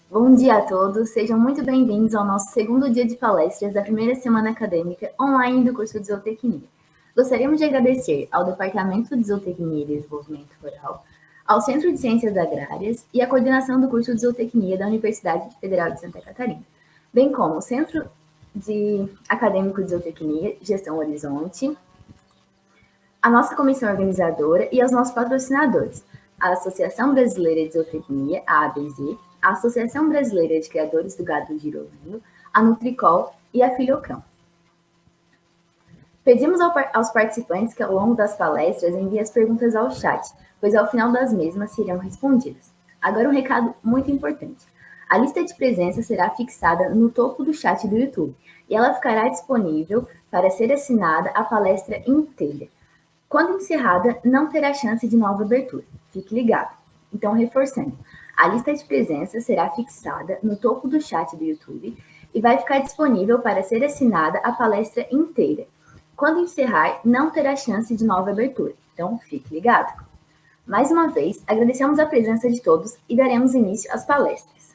Bom dia a todos, sejam muito bem-vindos ao nosso segundo dia de palestras da primeira semana acadêmica online do curso de Zootecnia. Gostaríamos de agradecer ao Departamento de Zootecnia e Desenvolvimento Rural, ao Centro de Ciências Agrárias e à coordenação do curso de Zootecnia da Universidade Federal de Santa Catarina, bem como o Centro Acadêmico de Zootecnia, Gestão Horizonte, a nossa comissão organizadora e aos nossos patrocinadores, a Associação Brasileira de Zootecnia, a ABZ, a Associação Brasileira de Criadores do Gado Girovino, a Nutricol e a Filhocão. Pedimos aos participantes que ao longo das palestras enviem as perguntas ao chat, pois ao final das mesmas serão respondidas. Agora um recado muito importante. A lista de presença será fixada no topo do chat do YouTube e ela ficará disponível para ser assinada a palestra inteira. Quando encerrada, não terá chance de nova abertura. Fique ligado. Então, reforçando, a lista de presença será fixada no topo do chat do YouTube e vai ficar disponível para ser assinada a palestra inteira. Quando encerrar, não terá chance de nova abertura. Então, fique ligado. Mais uma vez, agradecemos a presença de todos e daremos início às palestras.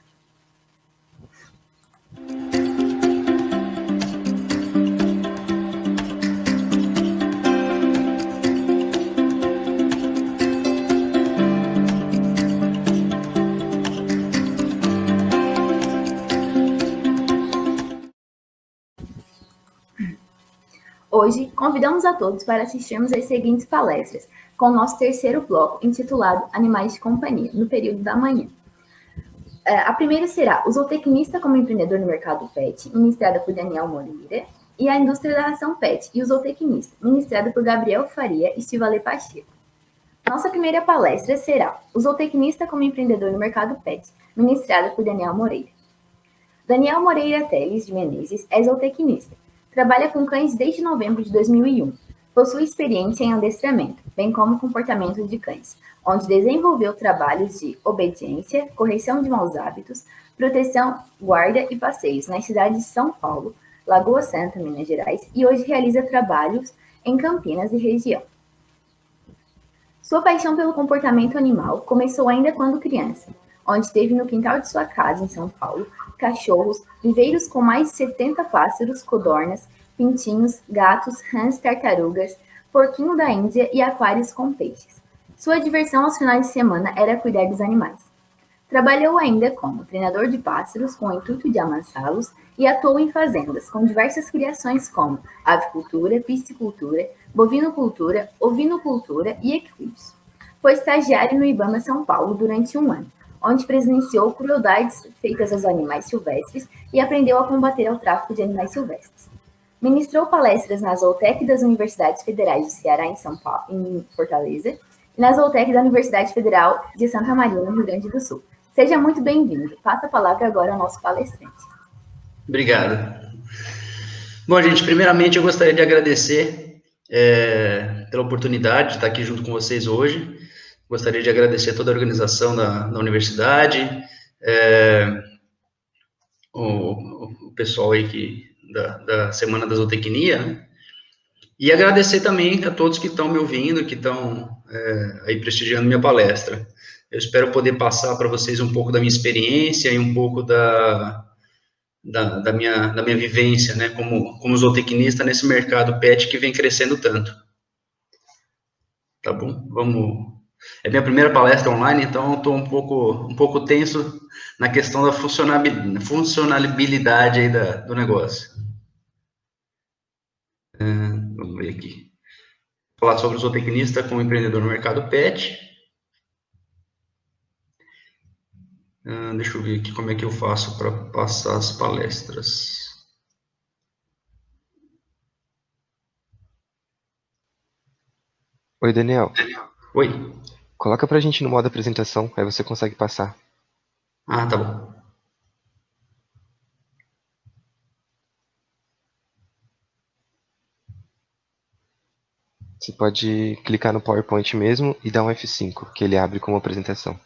Hoje, convidamos a todos para assistirmos às seguintes palestras, com o nosso terceiro bloco, intitulado Animais de Companhia, no período da manhã. A primeira será o zootecnista como empreendedor no mercado pet, ministrada por Daniel Moreira, e a indústria da ração pet e o zootecnista, ministrada por Gabriel Faria e Silvale Pacheco. Nossa primeira palestra será o zootecnista como empreendedor no mercado pet, ministrada por Daniel Moreira. Daniel Moreira Teles de Menezes é zootecnista. Trabalha com cães desde novembro de 2001. Possui experiência em adestramento, bem como comportamento de cães, onde desenvolveu trabalhos de obediência, correção de maus hábitos, proteção, guarda e passeios nas cidades de São Paulo, Lagoa Santa, Minas Gerais, e hoje realiza trabalhos em Campinas e região. Sua paixão pelo comportamento animal começou ainda quando criança, onde teve no quintal de sua casa, em São Paulo, cachorros, viveiros com mais de 70 pássaros, codornas, pintinhos, gatos, rãs, tartarugas, porquinho da Índia e aquários com peixes. Sua diversão aos finais de semana era cuidar dos animais. Trabalhou ainda como treinador de pássaros com o intuito de amansá-los e atuou em fazendas com diversas criações como avicultura, piscicultura, bovinocultura, ovinocultura e equídeos. Foi estagiário no IBAMA São Paulo durante um ano, onde presenciou crueldades feitas aos animais silvestres e aprendeu a combater o tráfico de animais silvestres. Ministrou palestras na Zootec das Universidades Federais do Ceará, em São Paulo, em Fortaleza, e na Zootec da Universidade Federal de Santa Maria, no Rio Grande do Sul. Seja muito bem-vindo. Passo a palavra agora ao nosso palestrante. Obrigado. Bom, gente, primeiramente eu gostaria de agradecer pela oportunidade de estar aqui junto com vocês hoje. Gostaria de agradecer toda a organização da universidade, o pessoal aí da Semana da Zootecnia, né? E agradecer também a todos que estão me ouvindo, que estão aí prestigiando minha palestra. Eu espero poder passar para vocês um pouco da minha experiência e um pouco da minha vivência, né, como zootecnista nesse mercado pet que vem crescendo tanto. Tá bom? Vamos. É minha primeira palestra online, então eu estou um pouco tenso na questão da funcionalidade aí do negócio. Vamos ver aqui. Falar sobre o zootecnista como empreendedor no mercado pet. Deixa eu ver aqui como é que eu faço para passar as palestras. Oi, Daniel. Oi. Coloca pra gente no modo apresentação, aí você consegue passar. Ah, tá bom. Você pode clicar no PowerPoint mesmo e dar um F5, que ele abre como apresentação.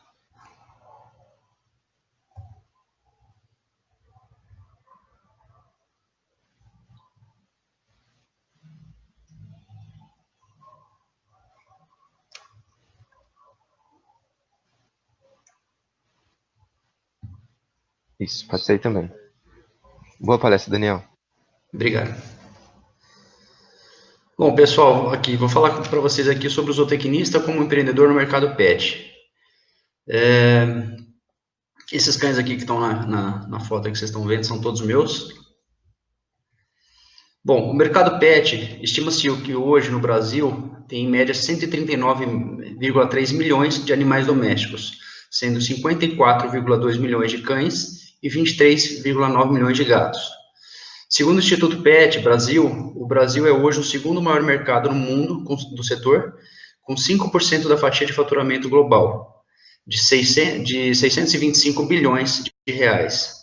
Isso, pode sair também. Boa palestra, Daniel. Obrigado. Bom, pessoal, aqui vou falar para vocês aqui sobre o zootecnista como empreendedor no mercado pet. Esses cães aqui que estão na foto que vocês estão vendo são todos meus. Bom, o mercado pet, estima-se que hoje no Brasil tem em média 139,3 milhões de animais domésticos, sendo 54,2 milhões de cães e 23,9 milhões de gatos. Segundo o Instituto PET Brasil, o Brasil é hoje o segundo maior mercado no mundo do setor, com 5% da fatia de faturamento global, de 625 bilhões de reais,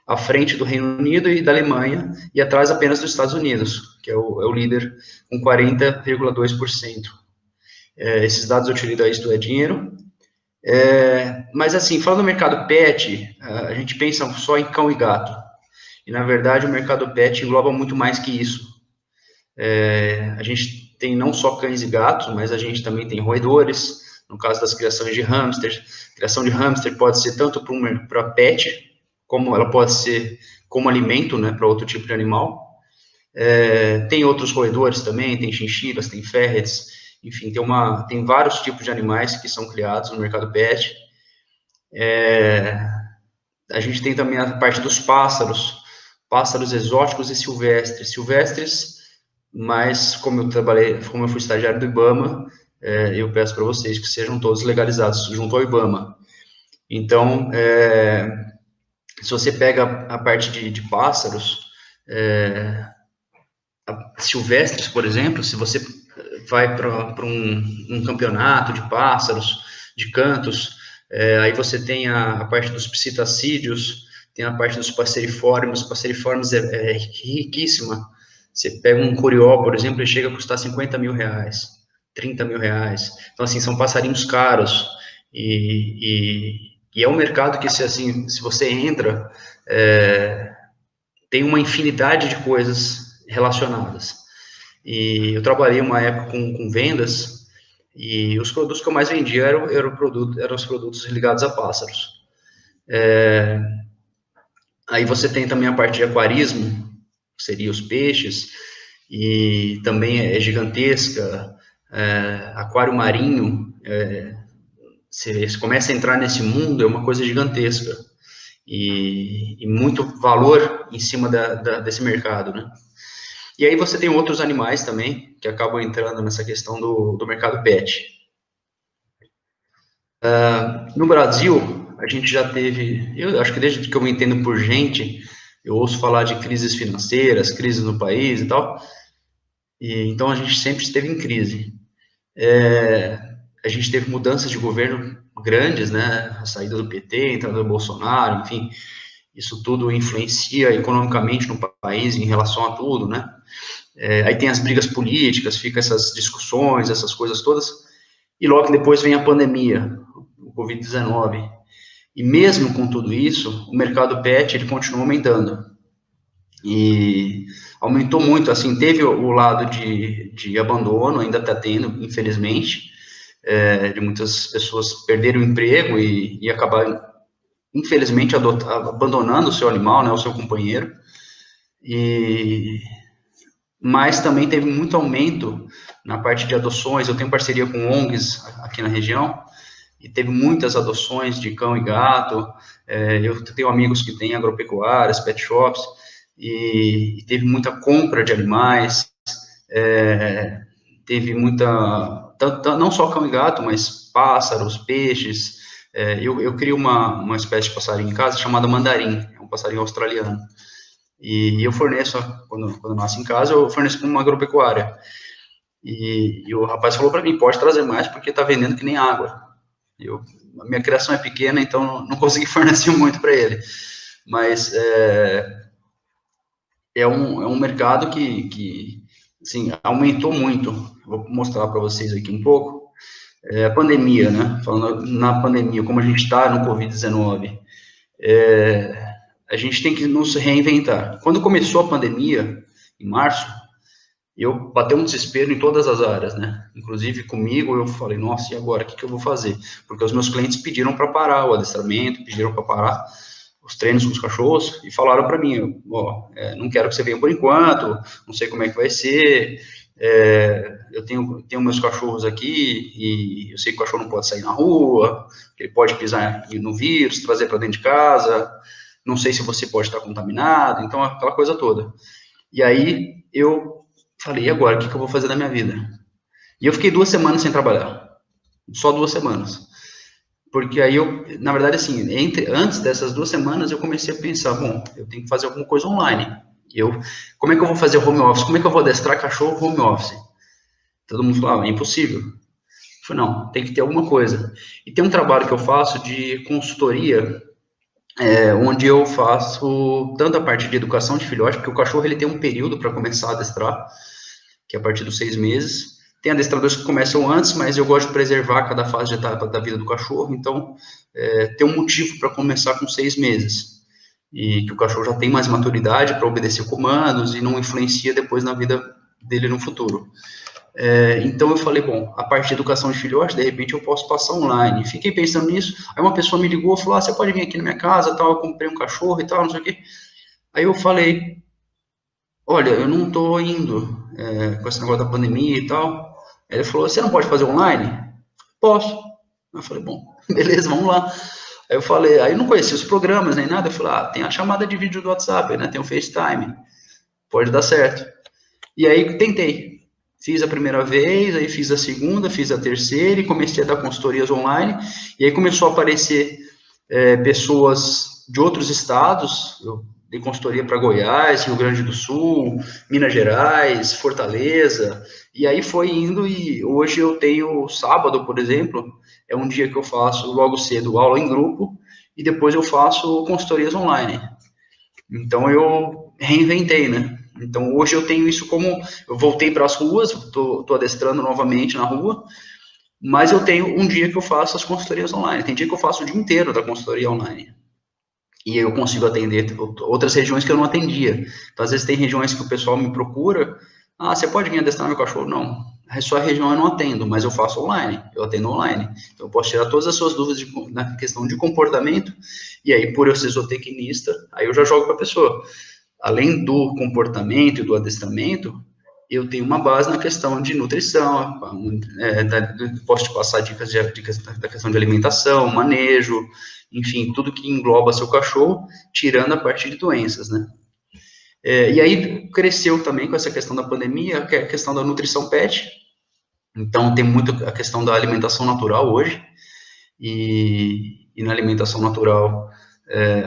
à frente do Reino Unido e da Alemanha, e atrás apenas dos Estados Unidos, que é o líder, com 40,2%. Esses dados eu tirei da Isto é Dinheiro. Mas, assim, falando do mercado pet, a gente pensa só em cão e gato. E, na verdade, o mercado pet engloba muito mais que isso. A gente tem não só cães e gatos, mas a gente também tem roedores, no caso das criações de hamsters. Criação de hamster pode ser tanto para pet, como ela pode ser como alimento, né, para outro tipo de animal. Tem outros roedores também, tem chinchilas, tem ferrets, enfim, tem vários tipos de animais que são criados no mercado pet. A gente tem também a parte dos pássaros exóticos e silvestres. Silvestres, mas como eu fui estagiário do IBAMA, eu peço para vocês que sejam todos legalizados junto ao IBAMA. Então, se você pega a parte de pássaros, silvestres, por exemplo, se você vai para um campeonato de pássaros, de cantos, aí você tem a parte dos psitacídeos, tem a parte dos passeriformes é riquíssima, Você pega um curió, por exemplo, ele chega a custar 50 mil reais, 30 mil reais. Então, assim, são passarinhos caros. E é um mercado que, assim, se você entra, tem uma infinidade de coisas relacionadas. E eu trabalhei uma época com vendas, e os produtos que eu mais vendia eram os produtos ligados a pássaros. Aí você tem também a parte de aquarismo, que seria os peixes, e também é gigantesca, aquário marinho, você começa a entrar nesse mundo, é uma coisa gigantesca, e muito valor em cima desse mercado, né? E aí você tem outros animais também, que acabam entrando nessa questão do mercado pet. No Brasil, a gente já teve, eu acho que desde que eu me entendo por gente, eu ouço falar de crises financeiras, crises no país e tal, e então a gente sempre esteve em crise. A gente teve mudanças de governo grandes, né? A saída do PT, a entrada do Bolsonaro, enfim, isso tudo influencia economicamente no país em relação a tudo, né? Aí tem as brigas políticas, fica essas discussões, essas coisas todas, e logo depois vem a pandemia, o Covid-19. E mesmo com tudo isso, o mercado pet ele continua aumentando. E aumentou muito, assim, teve o lado de abandono, ainda está tendo, infelizmente, de muitas pessoas perderem o emprego e acabarem, infelizmente, abandonando o seu animal, né, o seu companheiro. Mas também teve muito aumento na parte de adoções. Eu tenho parceria com ONGs aqui na região, e teve muitas adoções de cão e gato. Eu tenho amigos que têm agropecuárias, pet shops, e teve muita compra de animais, teve muita, não só cão e gato, mas pássaros, peixes. Eu crio uma espécie de passarinho em casa chamada mandarim, é um passarinho australiano. E eu forneço, quando nasce em casa, eu forneço para uma agropecuária. E o rapaz falou para mim, pode trazer mais, porque está vendendo que nem água. A minha criação é pequena, então não consegui fornecer muito para ele. Mas é um mercado que assim, aumentou muito. Vou mostrar para vocês aqui um pouco. A pandemia, né? Falando na pandemia, como a gente está no Covid-19, a gente tem que nos reinventar. Quando começou a pandemia, em março, eu bateu um desespero em todas as áreas, né? Inclusive comigo, eu falei, nossa, e agora? O que eu vou fazer? Porque os meus clientes pediram para parar o adestramento, pediram para parar os treinos com os cachorros e falaram para mim, ó, não quero que você venha por enquanto, não sei como é que vai ser, eu tenho meus cachorros aqui e eu sei que o cachorro não pode sair na rua, ele pode pisar no vírus, trazer para dentro de casa, não sei se você pode estar contaminado, então aquela coisa toda. E aí eu falei, e agora, o que eu vou fazer da minha vida? E eu fiquei 2 semanas sem trabalhar, só 2 semanas. Porque aí na verdade, assim, antes dessas 2 semanas, eu comecei a pensar, bom, eu tenho que fazer alguma coisa online. Como é que eu vou fazer home office? Como é que eu vou adestrar cachorro home office? Todo mundo falava, é impossível. Eu falei, não, tem que ter alguma coisa. E tem um trabalho que eu faço de consultoria, onde eu faço tanto a parte de educação de filhote, porque o cachorro ele tem um período para começar a adestrar, que é a partir dos 6 meses. Tem adestradores que começam antes, mas eu gosto de preservar cada fase de etapa da vida do cachorro, então tem um motivo para começar com 6 meses. E que o cachorro já tem mais maturidade para obedecer comandos e não influencia depois na vida dele no futuro. Então eu falei, bom, a parte de educação de filhote, de repente eu posso passar online. Fiquei pensando nisso, aí uma pessoa me ligou, falou, você pode vir aqui na minha casa, tal, eu comprei um cachorro e tal, não sei o quê. Aí eu falei, olha, eu não estou indo com esse negócio da pandemia e tal. Ele falou, você não pode fazer online? Posso. Eu falei, bom, beleza, vamos lá. Aí eu falei, aí eu não conhecia os programas nem nada, eu falei, tem a chamada de vídeo do WhatsApp, né, tem o FaceTime, pode dar certo. E aí tentei, fiz a primeira vez, aí fiz a segunda, fiz a terceira e comecei a dar consultorias online, e aí começou a aparecer pessoas de outros estados, eu dei consultoria para Goiás, Rio Grande do Sul, Minas Gerais, Fortaleza, e aí foi indo, e hoje eu tenho sábado, por exemplo, é um dia que eu faço logo cedo aula em grupo, e depois eu faço consultorias online. Então eu reinventei, né? Então, hoje eu tenho isso como, eu voltei para as ruas, estou adestrando novamente na rua, mas eu tenho um dia que eu faço as consultorias online, tem dia que eu faço o dia inteiro da consultoria online, e eu consigo atender outras regiões que eu não atendia. Então, às vezes tem regiões que o pessoal me procura, você pode vir adestrar meu cachorro? Não, a sua região eu não atendo, mas eu faço online, eu atendo online. Então, eu posso tirar todas as suas dúvidas na questão de comportamento, e aí, por eu ser zootecnista, aí eu já jogo para a pessoa. Além do comportamento e do adestramento, eu tenho uma base na questão de nutrição, posso te passar dicas da questão de alimentação, manejo, enfim, tudo que engloba seu cachorro, tirando a parte de doenças, né? E aí cresceu também com essa questão da pandemia, que é a questão da nutrição pet. Então tem muito a questão da alimentação natural hoje, e na alimentação natural,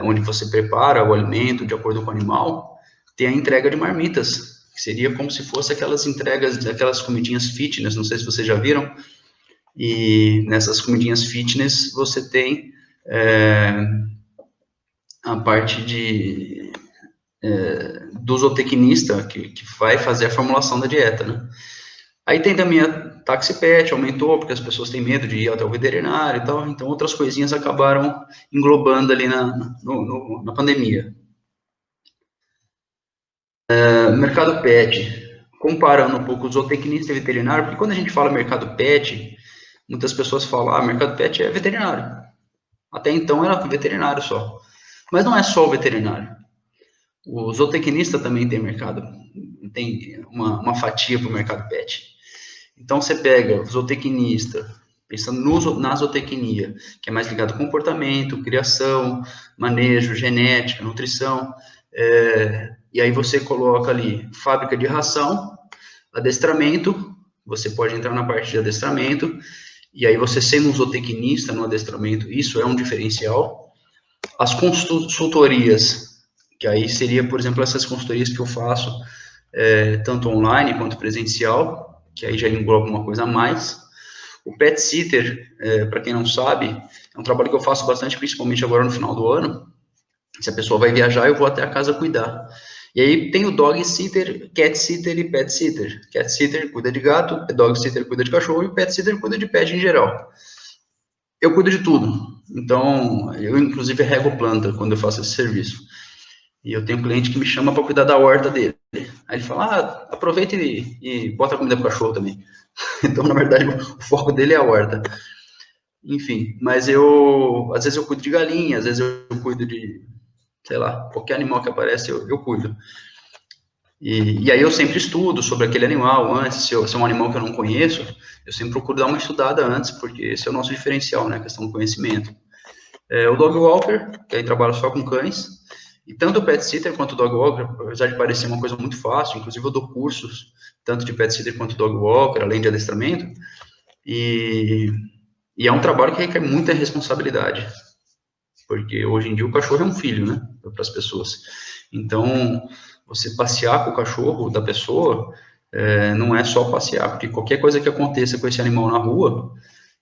onde você prepara o alimento de acordo com o animal, tem a entrega de marmitas, que seria como se fosse aquelas entregas, aquelas comidinhas fitness, não sei se vocês já viram, e nessas comidinhas fitness você tem a parte do zootecnista, que vai fazer a formulação da dieta, né? Aí tem também a táxi pet, aumentou, porque as pessoas têm medo de ir até o veterinário e tal, então outras coisinhas acabaram englobando ali na pandemia. Mercado pet, comparando um pouco o zootecnista e veterinário, porque quando a gente fala mercado pet, muitas pessoas falam, mercado pet é veterinário. Até então era veterinário só. Mas não é só o veterinário. O zootecnista também tem mercado, tem uma fatia para o mercado pet. Então, você pega o zootecnista, pensando na zootecnia, que é mais ligado ao comportamento, criação, manejo, genética, nutrição, e aí você coloca ali fábrica de ração, adestramento, você pode entrar na parte de adestramento, e aí você sendo um zootecnista no adestramento, isso é um diferencial. As consultorias, que aí seria, por exemplo, essas consultorias que eu faço, tanto online quanto presencial, que aí já engloba uma coisa a mais. O pet sitter, para quem não sabe, é um trabalho que eu faço bastante, principalmente agora no final do ano. Se a pessoa vai viajar, eu vou até a casa cuidar. E aí tem o dog sitter, cat sitter e pet sitter. Cat sitter cuida de gato, dog sitter cuida de cachorro e pet sitter cuida de pet em geral. Eu cuido de tudo. Então, eu inclusive rego planta quando eu faço esse serviço. E eu tenho um cliente que me chama para cuidar da horta dele. Aí ele fala, aproveita e bota a comida pro cachorro também. Então, na verdade, o foco dele é a horta. Enfim, mas às vezes eu cuido de galinha, às vezes eu cuido de, sei lá, qualquer animal que aparece, eu cuido. E aí eu sempre estudo sobre aquele animal antes, se é um animal que eu não conheço, eu sempre procuro dar uma estudada antes, porque esse é o nosso diferencial, né, a questão do conhecimento. O dog walker, que aí trabalha só com cães, e tanto o pet sitter quanto o dog walker, apesar de parecer uma coisa muito fácil, inclusive eu dou cursos, tanto de pet sitter quanto dog walker, além de adestramento, e é um trabalho que requer muita responsabilidade, porque hoje em dia o cachorro é um filho, né, para as pessoas. Então, você passear com o cachorro da pessoa, não é só passear, porque qualquer coisa que aconteça com esse animal na rua,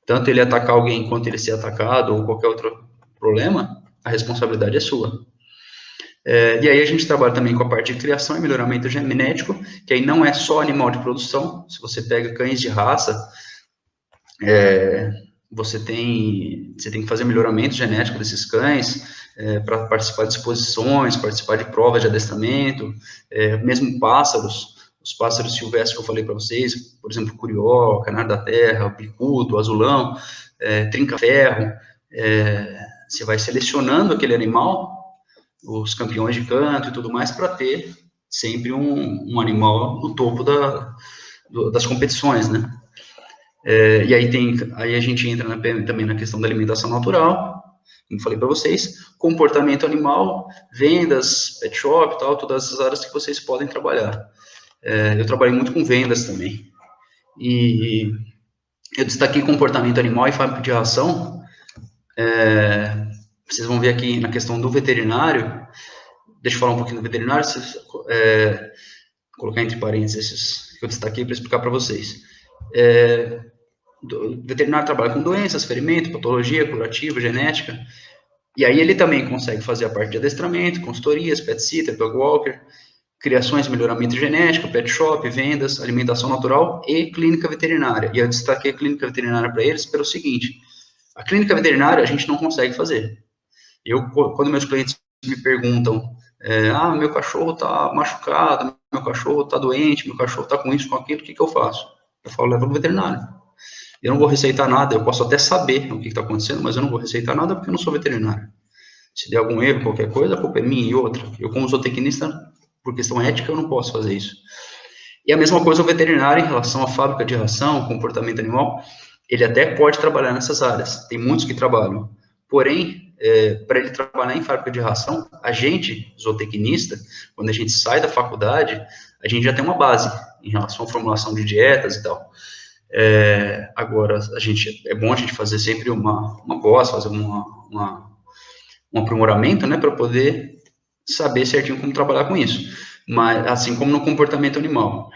tanto ele atacar alguém quanto ele ser atacado, ou qualquer outro problema, a responsabilidade é sua. E aí a gente trabalha também com a parte de criação e melhoramento genético, que aí não é só animal de produção. Se você pega cães de raça, você tem que fazer melhoramento genético desses cães, para participar de exposições, participar de provas de adestramento, mesmo pássaros, os pássaros silvestres que eu falei para vocês, por exemplo, o curió, canário da terra, o picudo, o azulão, trinca-ferro, você vai selecionando aquele animal, os campeões de canto e tudo mais, para ter sempre um animal no topo das competições, né? E aí a gente entra também na questão da alimentação natural, como falei para vocês, comportamento animal, vendas, pet shop, tal, todas as áreas que vocês podem trabalhar. Eu trabalhei muito com vendas também. E eu destaquei comportamento animal e fábrica de ração. Vocês vão ver aqui na questão do veterinário. Deixa eu falar um pouquinho do veterinário, colocar entre parênteses esses que eu destaquei para explicar para vocês. O veterinário trabalha com doenças, ferimento, patologia, curativo, genética, e aí ele também consegue fazer a parte de adestramento, consultorias, pet sitter, dog walker, criações, melhoramento genético, pet shop, vendas, alimentação natural e clínica veterinária. E eu destaquei a clínica veterinária para eles pelo seguinte: a clínica veterinária a gente não consegue fazer. Quando meus clientes me perguntam, meu cachorro está machucado, meu cachorro está doente, meu cachorro está com isso, com aquilo, o que eu faço? Eu falo, leva no veterinário. Eu não vou receitar nada, eu posso até saber o que está acontecendo, mas eu não vou receitar nada porque eu não sou veterinário. Se der algum erro, qualquer coisa, a culpa é minha e outra. Eu, como zootecnista, por questão ética, eu não posso fazer isso. E a mesma coisa o veterinário em relação à fábrica de ração, comportamento animal, ele até pode trabalhar nessas áreas. Tem muitos que trabalham. Porém, para ele trabalhar em fábrica de ração, a gente, zootecnista, quando a gente sai da faculdade, a gente já tem uma base em relação à formulação de dietas e tal. Agora, é bom a gente fazer sempre uma pós, fazer um aprimoramento, né, para poder saber certinho como trabalhar com isso. Mas, assim como no comportamento animal.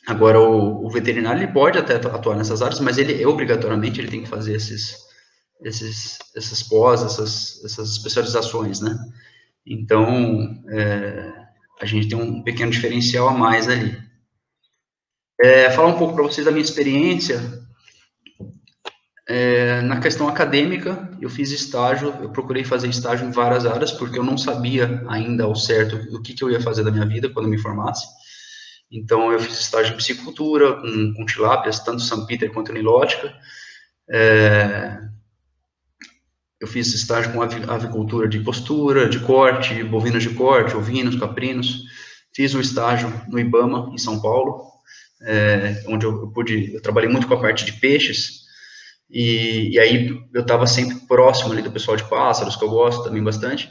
Agora, o veterinário, ele pode até atuar nessas áreas, mas ele, obrigatoriamente, ele tem que fazer essas pós, essas especializações, né? Então, a gente tem um pequeno diferencial a mais ali. Falar um pouco para vocês da minha experiência. Na questão acadêmica, eu fiz estágio, eu procurei fazer estágio em várias áreas, porque eu não sabia ainda ao certo o que eu ia fazer da minha vida quando eu me formasse. Então, eu fiz estágio em piscicultura, com tilápias, tanto São Peter quanto nilótica. Eu fiz estágio com avicultura de postura, de corte, bovinos de corte, ovinos, caprinos. Fiz um estágio no IBAMA, em São Paulo, onde eu trabalhei muito com a parte de peixes. E aí eu estava sempre próximo ali do pessoal de pássaros, que eu gosto também bastante.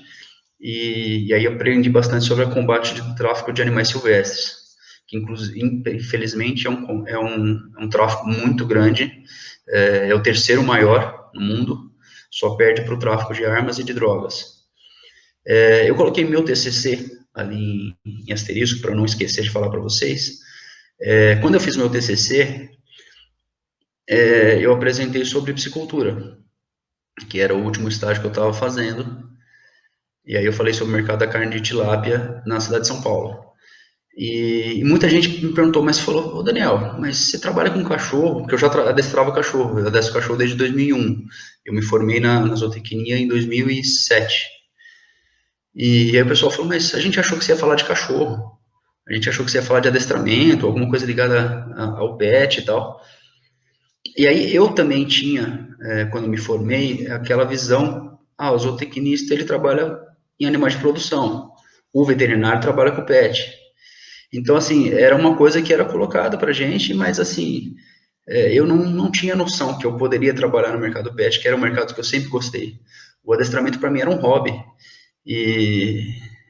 E aí eu aprendi bastante sobre o combate de tráfico de animais silvestres, que infelizmente é um tráfico muito grande, é o terceiro maior no mundo, só perde para o tráfico de armas e de drogas. Eu coloquei meu TCC ali em asterisco, para não esquecer de falar para vocês. Quando eu fiz meu TCC, eu apresentei sobre piscicultura, que era o último estágio que eu estava fazendo. E aí eu falei sobre o mercado da carne de tilápia na cidade de São Paulo. E muita gente me perguntou, mas falou, ô Daniel, mas você trabalha com cachorro? Porque eu já adestrava cachorro, eu adestro cachorro desde 2001. Eu me formei na zootecnia em 2007. E aí o pessoal falou, mas a gente achou que você ia falar de cachorro. A gente achou que você ia falar de adestramento, alguma coisa ligada ao pet e tal. E aí eu também tinha, quando me formei, aquela visão, o zootecnista ele trabalha em animais de produção, o veterinário trabalha com pet. Então, assim, era uma coisa que era colocada pra gente, mas, assim, eu não tinha noção que eu poderia trabalhar no mercado pet, que era um mercado que eu sempre gostei. O adestramento para mim era um hobby.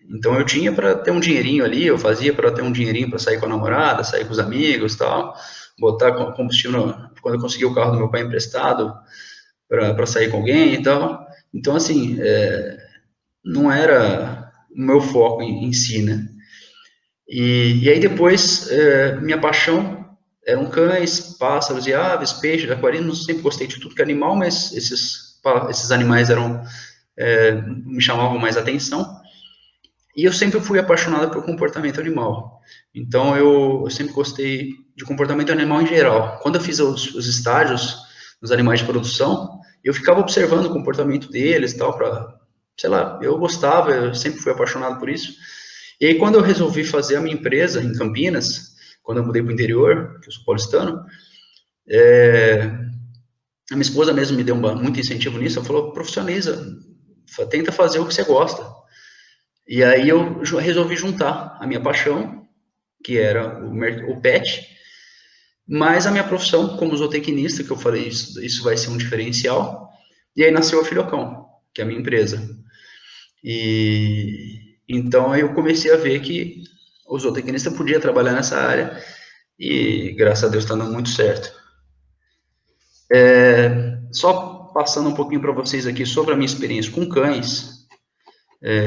Então eu tinha para ter um dinheirinho ali, eu fazia para ter um dinheirinho para sair com a namorada, sair com os amigos, tal, botar combustível quando eu conseguia o carro do meu pai emprestado para sair com alguém e tal. Então, assim, não era o meu foco em si, né? E aí depois, minha paixão eram cães, pássaros e aves, peixes, aquarinos. Sempre gostei de tudo que é animal, mas esses animais me chamavam mais atenção. E eu sempre fui apaixonado por comportamento animal. Então, eu sempre gostei de comportamento animal em geral. Quando eu fiz os estágios nos animais de produção, eu ficava observando o comportamento deles, tal, sei lá, eu gostava, eu sempre fui apaixonado por isso. E aí, quando eu resolvi fazer a minha empresa em Campinas, quando eu mudei para o interior, que eu sou paulistano, a minha esposa mesmo me deu muito incentivo nisso. Ela falou, profissionaliza, tenta fazer o que você gosta. E aí eu resolvi juntar a minha paixão, que era o pet, mas a minha profissão como zootecnista, que eu falei, isso vai ser um diferencial. E aí nasceu a Filhocão, que é a minha empresa. E então aí eu comecei a ver que o zootecnista podia trabalhar nessa área e graças a Deus está dando muito certo. Só passando um pouquinho para vocês aqui sobre a minha experiência com cães,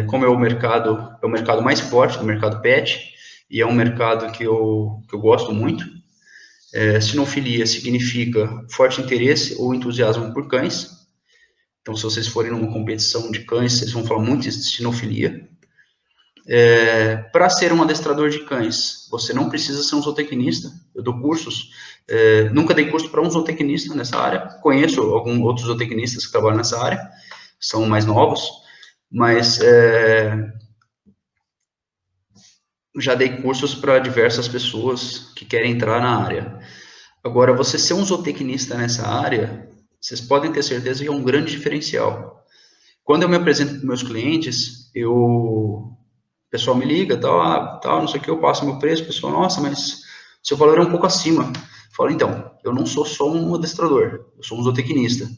como é o mercado mais forte do mercado pet, e é um mercado que eu gosto muito. Sinofilia significa forte interesse ou entusiasmo por cães. Então, se vocês forem numa competição de cães, vocês vão falar muito de sinofilia. Para ser um adestrador de cães, você não precisa ser um zootecnista. Eu dou cursos, nunca dei curso para um zootecnista nessa área. Conheço alguns outros zootecnistas que trabalham nessa área, são mais novos, mas já dei cursos para diversas pessoas que querem entrar na área. Agora, você ser um zootecnista nessa área, vocês podem ter certeza que é um grande diferencial. Quando eu me apresento para meus clientes, o pessoal me liga, tal, não sei o que, eu passo meu preço, o pessoal, nossa, mas seu valor é um pouco acima. Eu falo, então, eu não sou só um adestrador, eu sou um zootecnista.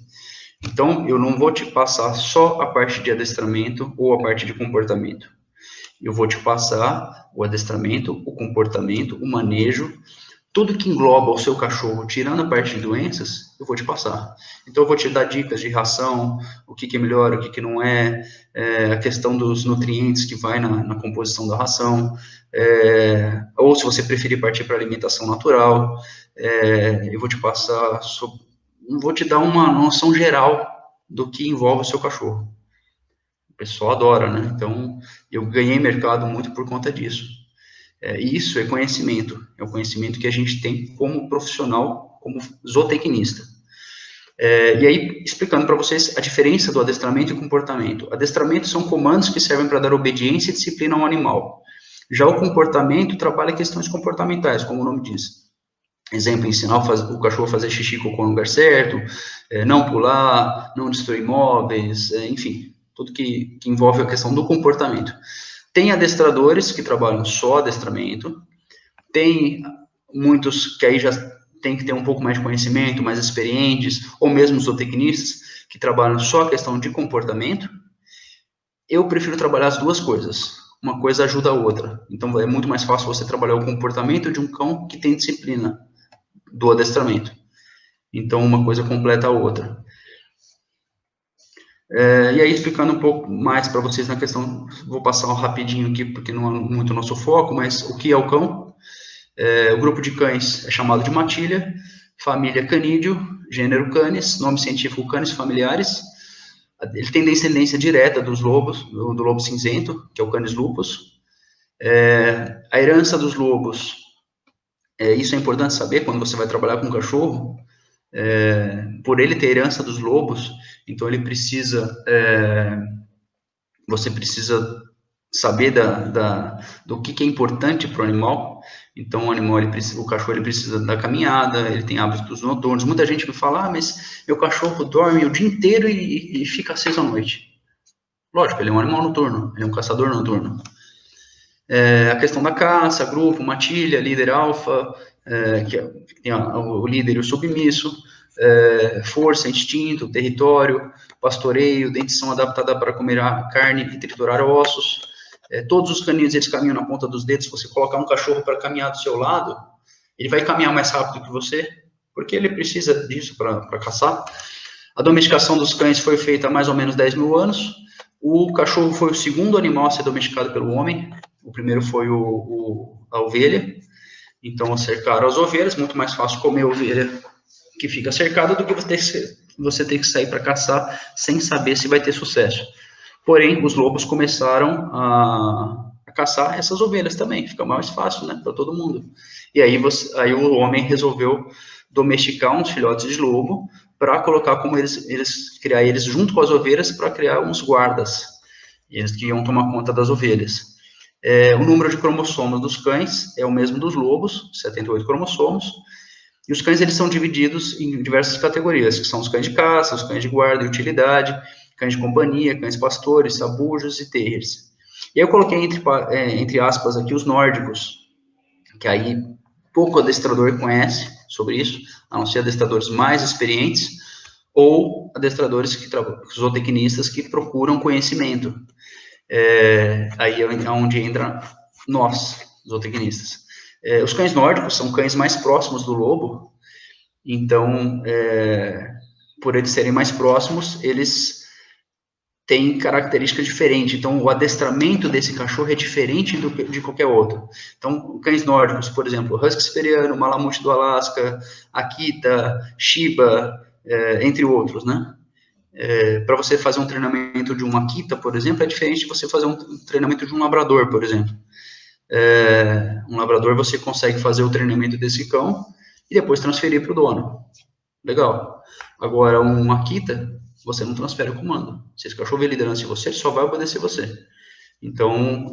Então, eu não vou te passar só a parte de adestramento ou a parte de comportamento. Eu vou te passar o adestramento, o comportamento, o manejo, tudo que engloba o seu cachorro, tirando a parte de doenças, eu vou te passar. Então, eu vou te dar dicas de ração, o que é melhor, o que não é, a questão dos nutrientes que vai na composição da ração, ou se você preferir partir para alimentação natural, eu vou te passar, vou te dar uma noção geral do que envolve o seu cachorro. O pessoal adora, né? Então, eu ganhei mercado muito por conta disso. Isso é conhecimento, é o conhecimento que a gente tem como profissional, como zootecnista. E aí, explicando para vocês a diferença do adestramento e comportamento. Adestramento são comandos que servem para dar obediência e disciplina ao animal. Já o comportamento trabalha questões comportamentais, como o nome diz. Exemplo, ensinar o cachorro a fazer xixi e cocô no lugar certo, não pular, não destruir móveis, enfim, tudo que envolve a questão do comportamento. Tem adestradores que trabalham só adestramento, tem muitos que aí já tem que ter um pouco mais de conhecimento, mais experientes, ou mesmo zootecnistas, que trabalham só a questão de comportamento. Eu prefiro trabalhar as duas coisas. Uma coisa ajuda a outra. Então, é muito mais fácil você trabalhar o comportamento de um cão que tem disciplina do adestramento. Então, uma coisa completa a outra. E aí, explicando um pouco mais para vocês na questão, vou passar rapidinho aqui, porque não é muito o nosso foco, mas o que é o cão? O grupo de cães é chamado de matilha, família Canídeo, gênero Canis, nome científico Canis familiaris. Ele tem descendência direta dos lobos, do lobo cinzento, que é o Canis lupus. A herança dos lobos, isso é importante saber quando você vai trabalhar com um cachorro, por ele ter herança dos lobos, então ele precisa, você precisa saber do que é importante para o animal. Então o cachorro ele precisa da caminhada, ele tem hábitos noturnos. Muita gente me fala, mas meu cachorro dorme o dia inteiro e fica aceso à noite. Lógico, ele é um animal noturno, ele é um caçador noturno. A questão da caça, grupo, matilha, líder alfa, que tem o líder e o submisso, força, instinto, território, pastoreio, dentição adaptada para comer carne e triturar ossos. Todos os caninos eles caminham na ponta dos dedos. Se você colocar um cachorro para caminhar do seu lado, ele vai caminhar mais rápido que você, porque ele precisa disso para caçar. A domesticação dos cães foi feita há mais ou menos 10 mil anos. O cachorro foi o segundo animal a ser domesticado pelo homem. O primeiro foi a ovelha. Então, cercaram as ovelhas. Muito mais fácil comer ovelha que fica cercada do que você ter que sair para caçar sem saber se vai ter sucesso. Porém, os lobos começaram a caçar essas ovelhas também. Fica mais fácil, né, para todo mundo. E aí o homem resolveu domesticar uns filhotes de lobo para colocar como criar eles junto com as ovelhas para criar uns guardas. Eles que iam tomar conta das ovelhas. O número de cromossomos dos cães é o mesmo dos lobos, 78 cromossomos. E os cães eles são divididos em diversas categorias, que são os cães de caça, os cães de guarda e utilidade, cães de companhia, cães pastores, sabujos e terriers. E aí eu coloquei entre aspas aqui os nórdicos, que aí pouco adestrador conhece sobre isso, a não ser adestradores mais experientes, ou adestradores zootecnistas que procuram conhecimento. Aí é onde entra nós, zootecnistas. Os cães nórdicos são cães mais próximos do lobo, então, por eles serem mais próximos, eles têm características diferentes. Então, o adestramento desse cachorro é diferente de qualquer outro. Então, cães nórdicos, por exemplo, Husky Siberiano, Malamute do Alasca, Akita, Shiba, entre outros, né? Para você fazer um treinamento de um Akita, por exemplo, é diferente de você fazer um treinamento de um labrador, por exemplo. Um labrador você consegue fazer o treinamento desse cão e depois transferir para o dono. Legal. Agora, um Akita, você não transfere o comando. Se esse cachorro vê liderança em você, ele só vai obedecer você. Então,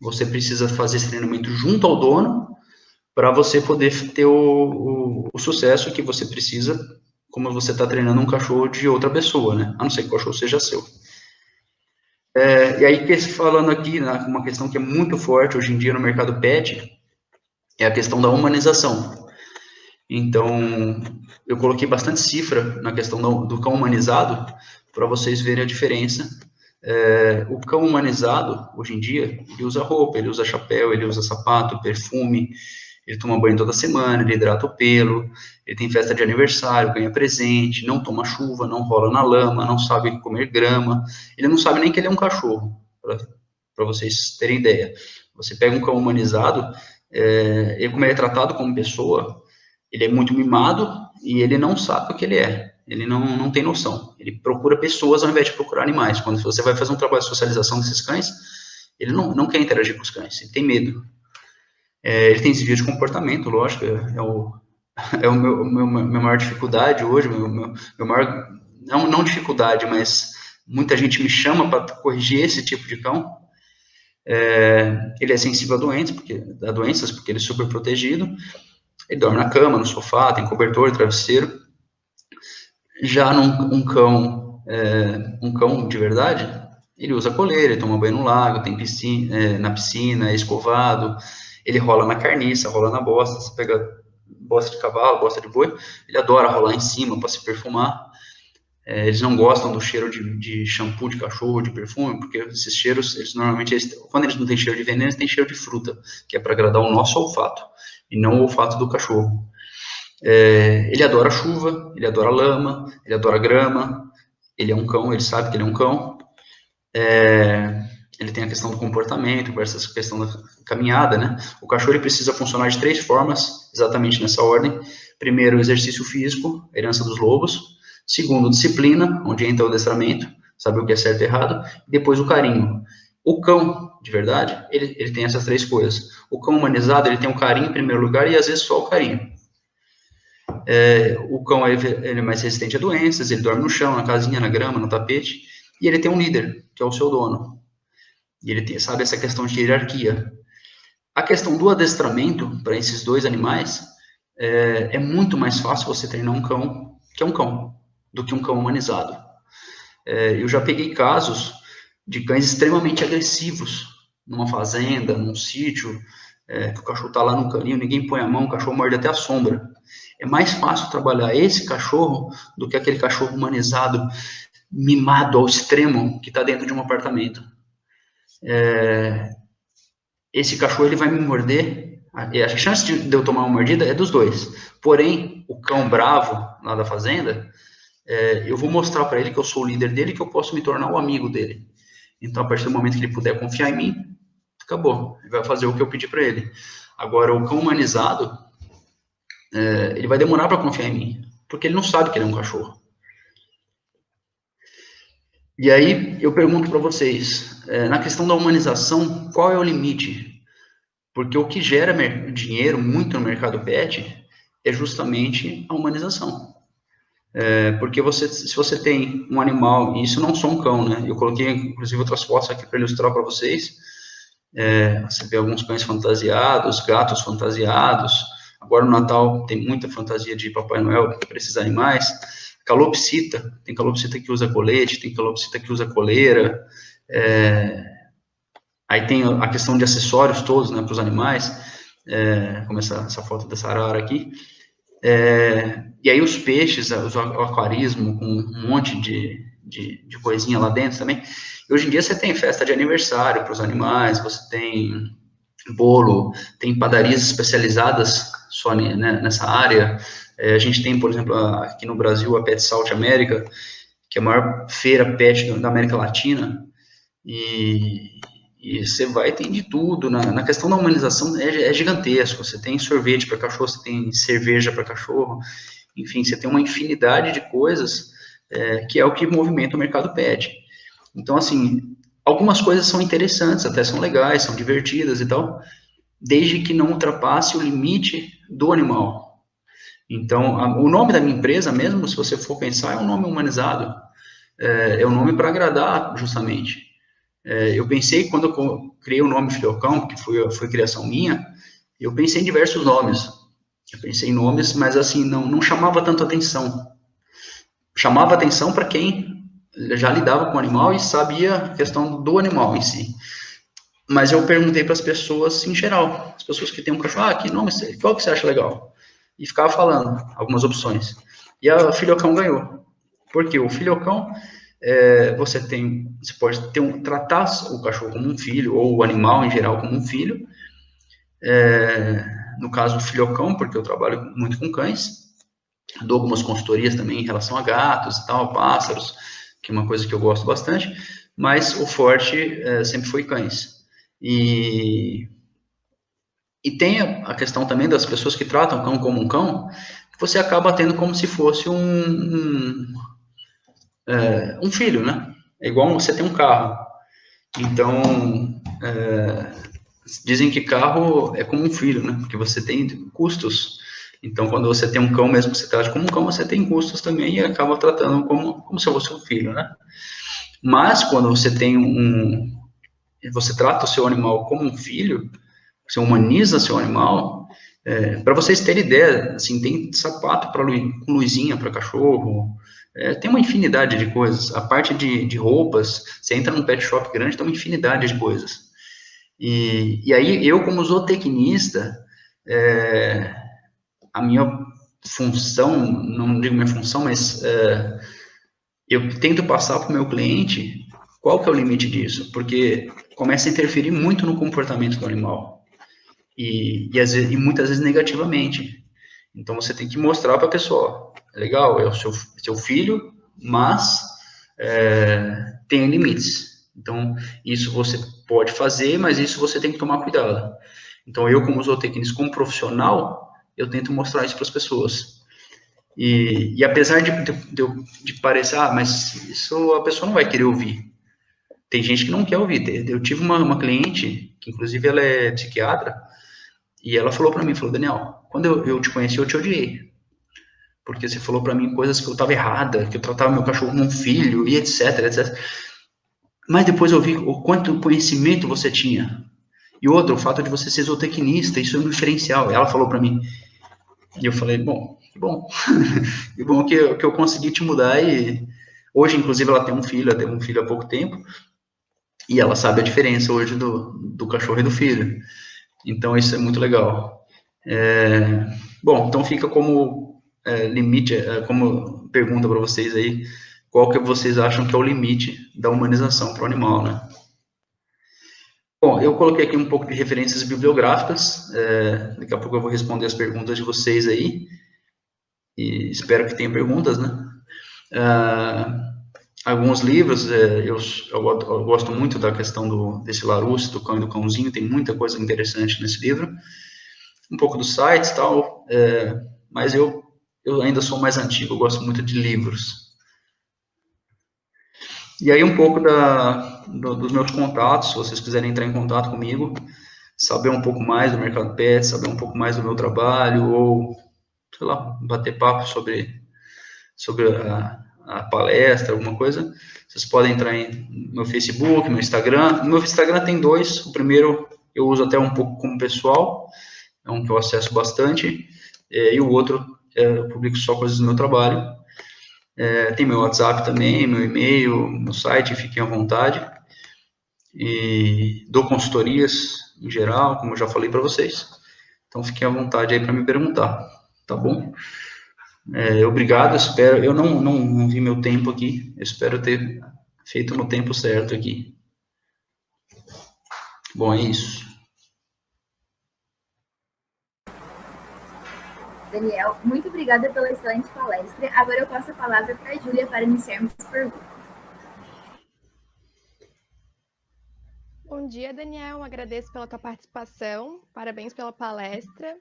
você precisa fazer esse treinamento junto ao dono para você poder ter o sucesso que você precisa, como você está treinando um cachorro de outra pessoa, né? A não ser que o cachorro seja seu. E aí, falando aqui, né, uma questão que é muito forte hoje em dia no mercado pet, é a questão da humanização. Então, eu coloquei bastante cifra na questão do cão humanizado, para vocês verem a diferença. O cão humanizado, hoje em dia, ele usa roupa, ele usa chapéu, ele usa sapato, perfume, ele toma banho toda semana, ele hidrata o pelo, ele tem festa de aniversário, ganha presente, não toma chuva, não rola na lama, não sabe comer grama, ele não sabe nem que ele é um cachorro, para vocês terem ideia. Você pega um cão humanizado, ele, como ele é tratado como pessoa, ele é muito mimado e ele não sabe o que ele é. Ele não tem noção. Ele procura pessoas ao invés de procurar animais. Quando você vai fazer um trabalho de socialização desses cães, ele não quer interagir com os cães, ele tem medo. Ele tem desvio de comportamento, lógico, é o meu maior dificuldade hoje, meu maior, não dificuldade, mas muita gente me chama para corrigir esse tipo de cão. Ele é sensível a doenças, porque ele é super protegido, ele dorme na cama, no sofá, tem cobertor, travesseiro. Já um cão de verdade, ele usa coleira, ele toma banho no lago, tem piscina, na piscina, é escovado, ele rola na carniça, rola na bosta, você pega bosta de cavalo, bosta de boi, ele adora rolar em cima para se perfumar. Eles não gostam do cheiro de shampoo de cachorro, de perfume, porque esses cheiros, quando eles não têm cheiro de veneno, eles têm cheiro de fruta, que é para agradar o nosso olfato, e não o olfato do cachorro. Ele adora chuva, ele adora lama, ele adora grama, ele é um cão, ele sabe que ele é um cão. Ele tem a questão do comportamento, versus a questão da caminhada, né? O cachorro ele precisa funcionar de 3 formas, exatamente nessa ordem. Primeiro, exercício físico, herança dos lobos. Segundo, disciplina, onde entra o adestramento, saber o que é certo e errado. E depois, o carinho. O cão, de verdade, ele tem essas 3 coisas. O cão humanizado, ele tem o carinho em primeiro lugar e, às vezes, só o carinho. O cão ele é mais resistente a doenças, ele dorme no chão, na casinha, na grama, no tapete. E ele tem um líder, que é o seu dono. E ele sabe essa questão de hierarquia. A questão do adestramento para esses 2 animais é muito mais fácil você treinar um cão que é um cão, do que um cão humanizado. Eu já peguei casos de cães extremamente agressivos numa fazenda, num sítio, que o cachorro está lá no caninho, ninguém põe a mão, o cachorro morde até a sombra. É mais fácil trabalhar esse cachorro do que aquele cachorro humanizado, mimado ao extremo, que está dentro de um apartamento. Esse cachorro ele vai me morder, a chance de eu tomar uma mordida é dos 2. Porém, o cão bravo lá da fazenda, eu vou mostrar para ele que eu sou o líder dele, que eu posso me tornar o amigo dele. Então, a partir do momento que ele puder confiar em mim, acabou. Ele vai fazer o que eu pedi para ele. Agora, o cão humanizado, ele vai demorar para confiar em mim, porque ele não sabe que ele é um cachorro. E aí, eu pergunto para vocês, na questão da humanização, qual é o limite? Porque o que gera dinheiro muito no mercado pet é justamente a humanização. Porque se você tem um animal, e isso não só um cão, né? Eu coloquei, inclusive, outras fotos aqui para ilustrar para vocês. Você vê alguns cães fantasiados, gatos fantasiados. Agora no Natal tem muita fantasia de Papai Noel para esses animais. Calopsita, tem calopsita que usa colete, tem calopsita que usa coleira. Aí tem a questão de acessórios todos, né, para os animais, como essa foto dessa arara aqui. E aí os peixes, o aquarismo, com um monte de coisinha lá dentro também. E hoje em dia você tem festa de aniversário para os animais, você tem bolo, tem padarias especializadas só nessa área. A gente tem, por exemplo, aqui no Brasil, a Pet South America, que é a maior feira pet da América Latina, e você vai, tem de tudo. Na questão da humanização é gigantesco. Você tem sorvete para cachorro, você tem cerveja para cachorro, enfim, você tem uma infinidade de coisas que é o que movimenta o mercado pet. Então, assim, algumas coisas são interessantes, até são legais, são divertidas e tal, desde que não ultrapasse o limite do animal. Então, o nome da minha empresa mesmo, se você for pensar, é um nome humanizado. É um nome para agradar, justamente. Eu pensei, quando eu criei o nome Filhocão, que foi criação minha, eu pensei em diversos nomes. Eu pensei em nomes, mas assim, não chamava tanto atenção. Chamava atenção para quem já lidava com o animal e sabia a questão do animal em si. Mas eu perguntei para as pessoas em geral, as pessoas que têm um cachorro, que nome, qual que você acha legal? E ficava falando algumas opções. E a Filhocão ganhou. Porque o Filhocão, você pode tratar o cachorro como um filho, ou o animal em geral como um filho. No caso, o Filhocão, porque eu trabalho muito com cães. Dou algumas consultorias também em relação a gatos e tal, pássaros, que é uma coisa que eu gosto bastante. Mas o forte sempre foi cães. E tem a questão também das pessoas que tratam o cão como um cão, que você acaba tendo como se fosse um filho, né? É igual você tem um carro. Então, dizem que carro é como um filho, né? Porque você tem custos. Então, quando você tem um cão, mesmo que você trate como um cão, você tem custos também e acaba tratando como se fosse um filho, né? Mas, quando você tem você trata o seu animal como um filho, você humaniza seu animal. Para vocês terem ideia, assim, tem sapato com luzinha para cachorro, tem uma infinidade de coisas. A parte de roupas, você entra num pet shop grande, tem uma infinidade de coisas. E aí, eu, como zootecnista, a minha função, não digo minha função, mas eu tento passar para o meu cliente qual que é o limite disso, porque começa a interferir muito no comportamento do animal. E muitas vezes negativamente. Então você tem que mostrar para a pessoa, legal, é o seu filho, mas tem limites. Então isso você pode fazer, mas isso você tem que tomar cuidado. Então eu, como zootecnista, como profissional, eu tento mostrar isso para as pessoas. E apesar de parecer, mas isso a pessoa não vai querer ouvir. Tem gente que não quer ouvir. Eu tive uma cliente, que inclusive ela é psiquiatra, e ela falou para mim, falou, Daniel, quando eu te conheci, eu te odiei. Porque você falou para mim coisas que eu estava errada, que eu tratava meu cachorro como um filho, e etc, etc. Mas depois eu vi o quanto conhecimento você tinha. E outro, o fato de você ser zootecnista, isso é um diferencial. Ela falou para mim. E eu falei, bom, que bom. Que bom que eu consegui te mudar. E hoje, inclusive, ela tem um filho há pouco tempo. E ela sabe a diferença hoje do cachorro e do filho. Então, isso é muito legal. Bom, então fica como limite, como pergunta para vocês aí, qual que vocês acham que é o limite da humanização para o animal, né? Bom, eu coloquei aqui um pouco de referências bibliográficas, daqui a pouco eu vou responder as perguntas de vocês aí, e espero que tenham perguntas, né? Alguns livros, eu gosto muito da questão desse Larousse, do cão e do cãozinho, tem muita coisa interessante nesse livro. Um pouco dos sites e tal, mas eu ainda sou mais antigo, eu gosto muito de livros. E aí um pouco dos meus contatos, se vocês quiserem entrar em contato comigo, saber um pouco mais do mercado pet, saber um pouco mais do meu trabalho, ou, sei lá, bater papo sobre a palestra, alguma coisa, vocês podem entrar no meu Facebook, meu Instagram. No meu Instagram tem dois, o primeiro eu uso até um pouco como pessoal, é um que eu acesso bastante, e o outro eu publico só coisas do meu trabalho. Tem meu WhatsApp também, meu e-mail, meu site, fiquem à vontade. E dou consultorias em geral, como eu já falei para vocês. Então fiquem à vontade aí para me perguntar, tá bom? Obrigado, espero. Eu não vi meu tempo aqui, eu espero ter feito no tempo certo aqui. Bom, é isso. Daniel, muito obrigada pela excelente palestra. Agora eu passo a palavra para a Júlia para iniciarmos as perguntas. Bom dia, Daniel. Agradeço pela tua participação. Parabéns pela palestra.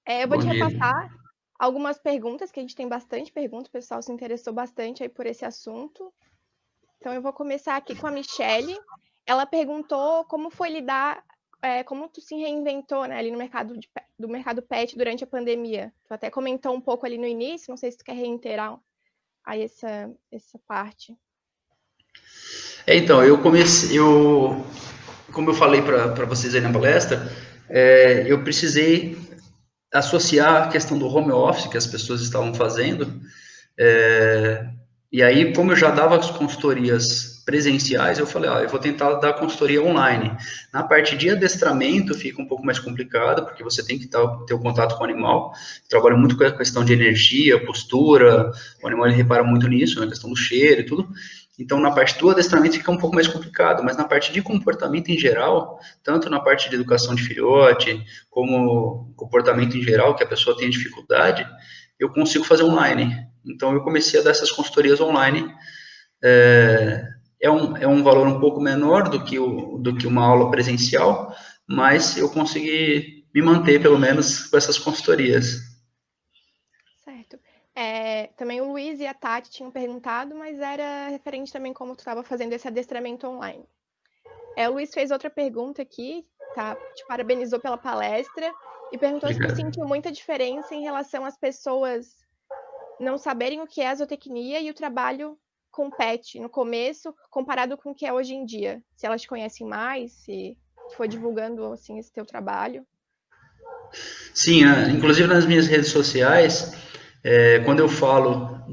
Eu vou Bom te dia. repassar algumas perguntas, que a gente tem bastante perguntas, o pessoal se interessou bastante aí por esse assunto. Então, eu vou começar aqui com a Michelle. Ela perguntou como foi lidar, como tu se reinventou, né, ali no mercado do mercado pet durante a pandemia. Tu até comentou um pouco ali no início, não sei se tu quer reiterar aí essa parte. Então, como eu falei para vocês aí na palestra, eu precisei associar a questão do home office que as pessoas estavam fazendo. E aí, como eu já dava as consultorias presenciais, eu falei, eu vou tentar dar consultoria online. Na parte de adestramento fica um pouco mais complicado, porque você tem que ter o contato com o animal. Eu trabalho muito com a questão de energia, postura, o animal ele repara muito nisso, na questão do cheiro e tudo. Então, na parte do adestramento fica um pouco mais complicado, mas na parte de comportamento em geral, tanto na parte de educação de filhote, como comportamento em geral, que a pessoa tem dificuldade, eu consigo fazer online. Então, eu comecei a dar essas consultorias online. É um valor um pouco menor do que uma aula presencial, mas eu consegui me manter, pelo menos, com essas consultorias. Certo. Também o Luiz e a Tati tinham perguntado, mas era referente também como tu estava fazendo esse adestramento online. O Luiz fez outra pergunta aqui, tá? Te parabenizou pela palestra e perguntou se tu sentiu muita diferença em relação às pessoas não saberem o que é a zootecnia e o trabalho com pet no começo, comparado com o que é hoje em dia. Se elas te conhecem mais, se tu foi divulgando assim, esse teu trabalho. Sim, inclusive nas minhas redes sociais, quando eu falo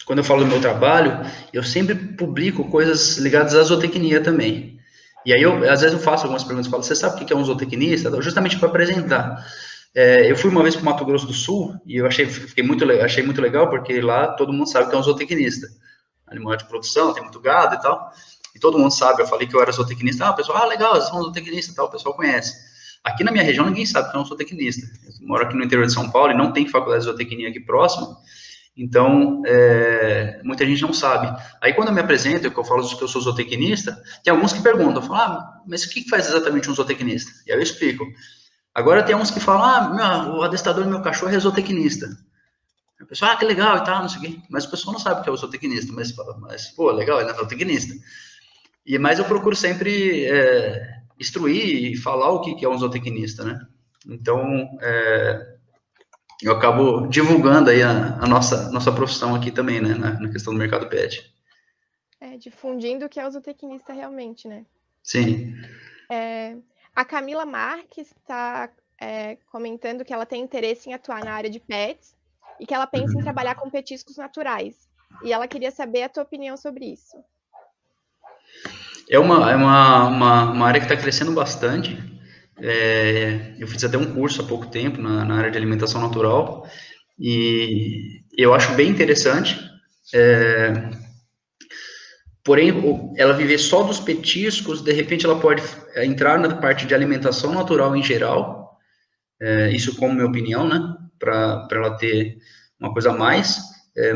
do meu trabalho, eu sempre publico coisas ligadas à zootecnia também. E aí, às vezes eu faço algumas perguntas, falo, você sabe o que é um zootecnista? Justamente para apresentar. Eu fui uma vez para o Mato Grosso do Sul e eu achei muito legal, porque lá todo mundo sabe que é um zootecnista. Animal de produção, tem muito gado e tal. E todo mundo sabe, eu falei que eu era zootecnista. O pessoal, legal, eu sou um zootecnista e tal, o pessoal conhece. Aqui na minha região ninguém sabe que eu não sou zootecnista. Eu moro aqui no interior de São Paulo e não tem faculdade de zootecnia aqui próximo. Então, muita gente não sabe. Aí, quando eu me apresento, que eu falo que eu sou zootecnista, tem alguns que perguntam, falam, mas o que faz exatamente um zootecnista? E aí eu explico. Agora tem uns que falam, o adestrador do meu cachorro é zootecnista. A pessoa, que legal e tal, não sei o quê. Mas o pessoal não sabe que é o zootecnista, mas pô, legal, ele é zootecnista. Mas eu procuro sempre instruir e falar o que é um zootecnista, né? Então, eu acabo divulgando aí a nossa profissão aqui também, né, na questão do mercado pet. Difundindo o que é o zootecnista realmente, né? Sim. A Camila Marques está comentando que ela tem interesse em atuar na área de pets e que ela pensa em trabalhar com petiscos naturais. E ela queria saber a tua opinião sobre isso. É uma área que está crescendo bastante. Eu fiz até um curso há pouco tempo na área de alimentação natural e eu acho bem interessante. Porém, ela viver só dos petiscos, de repente ela pode entrar na parte de alimentação natural em geral, isso como minha opinião, né, para ela ter uma coisa a mais,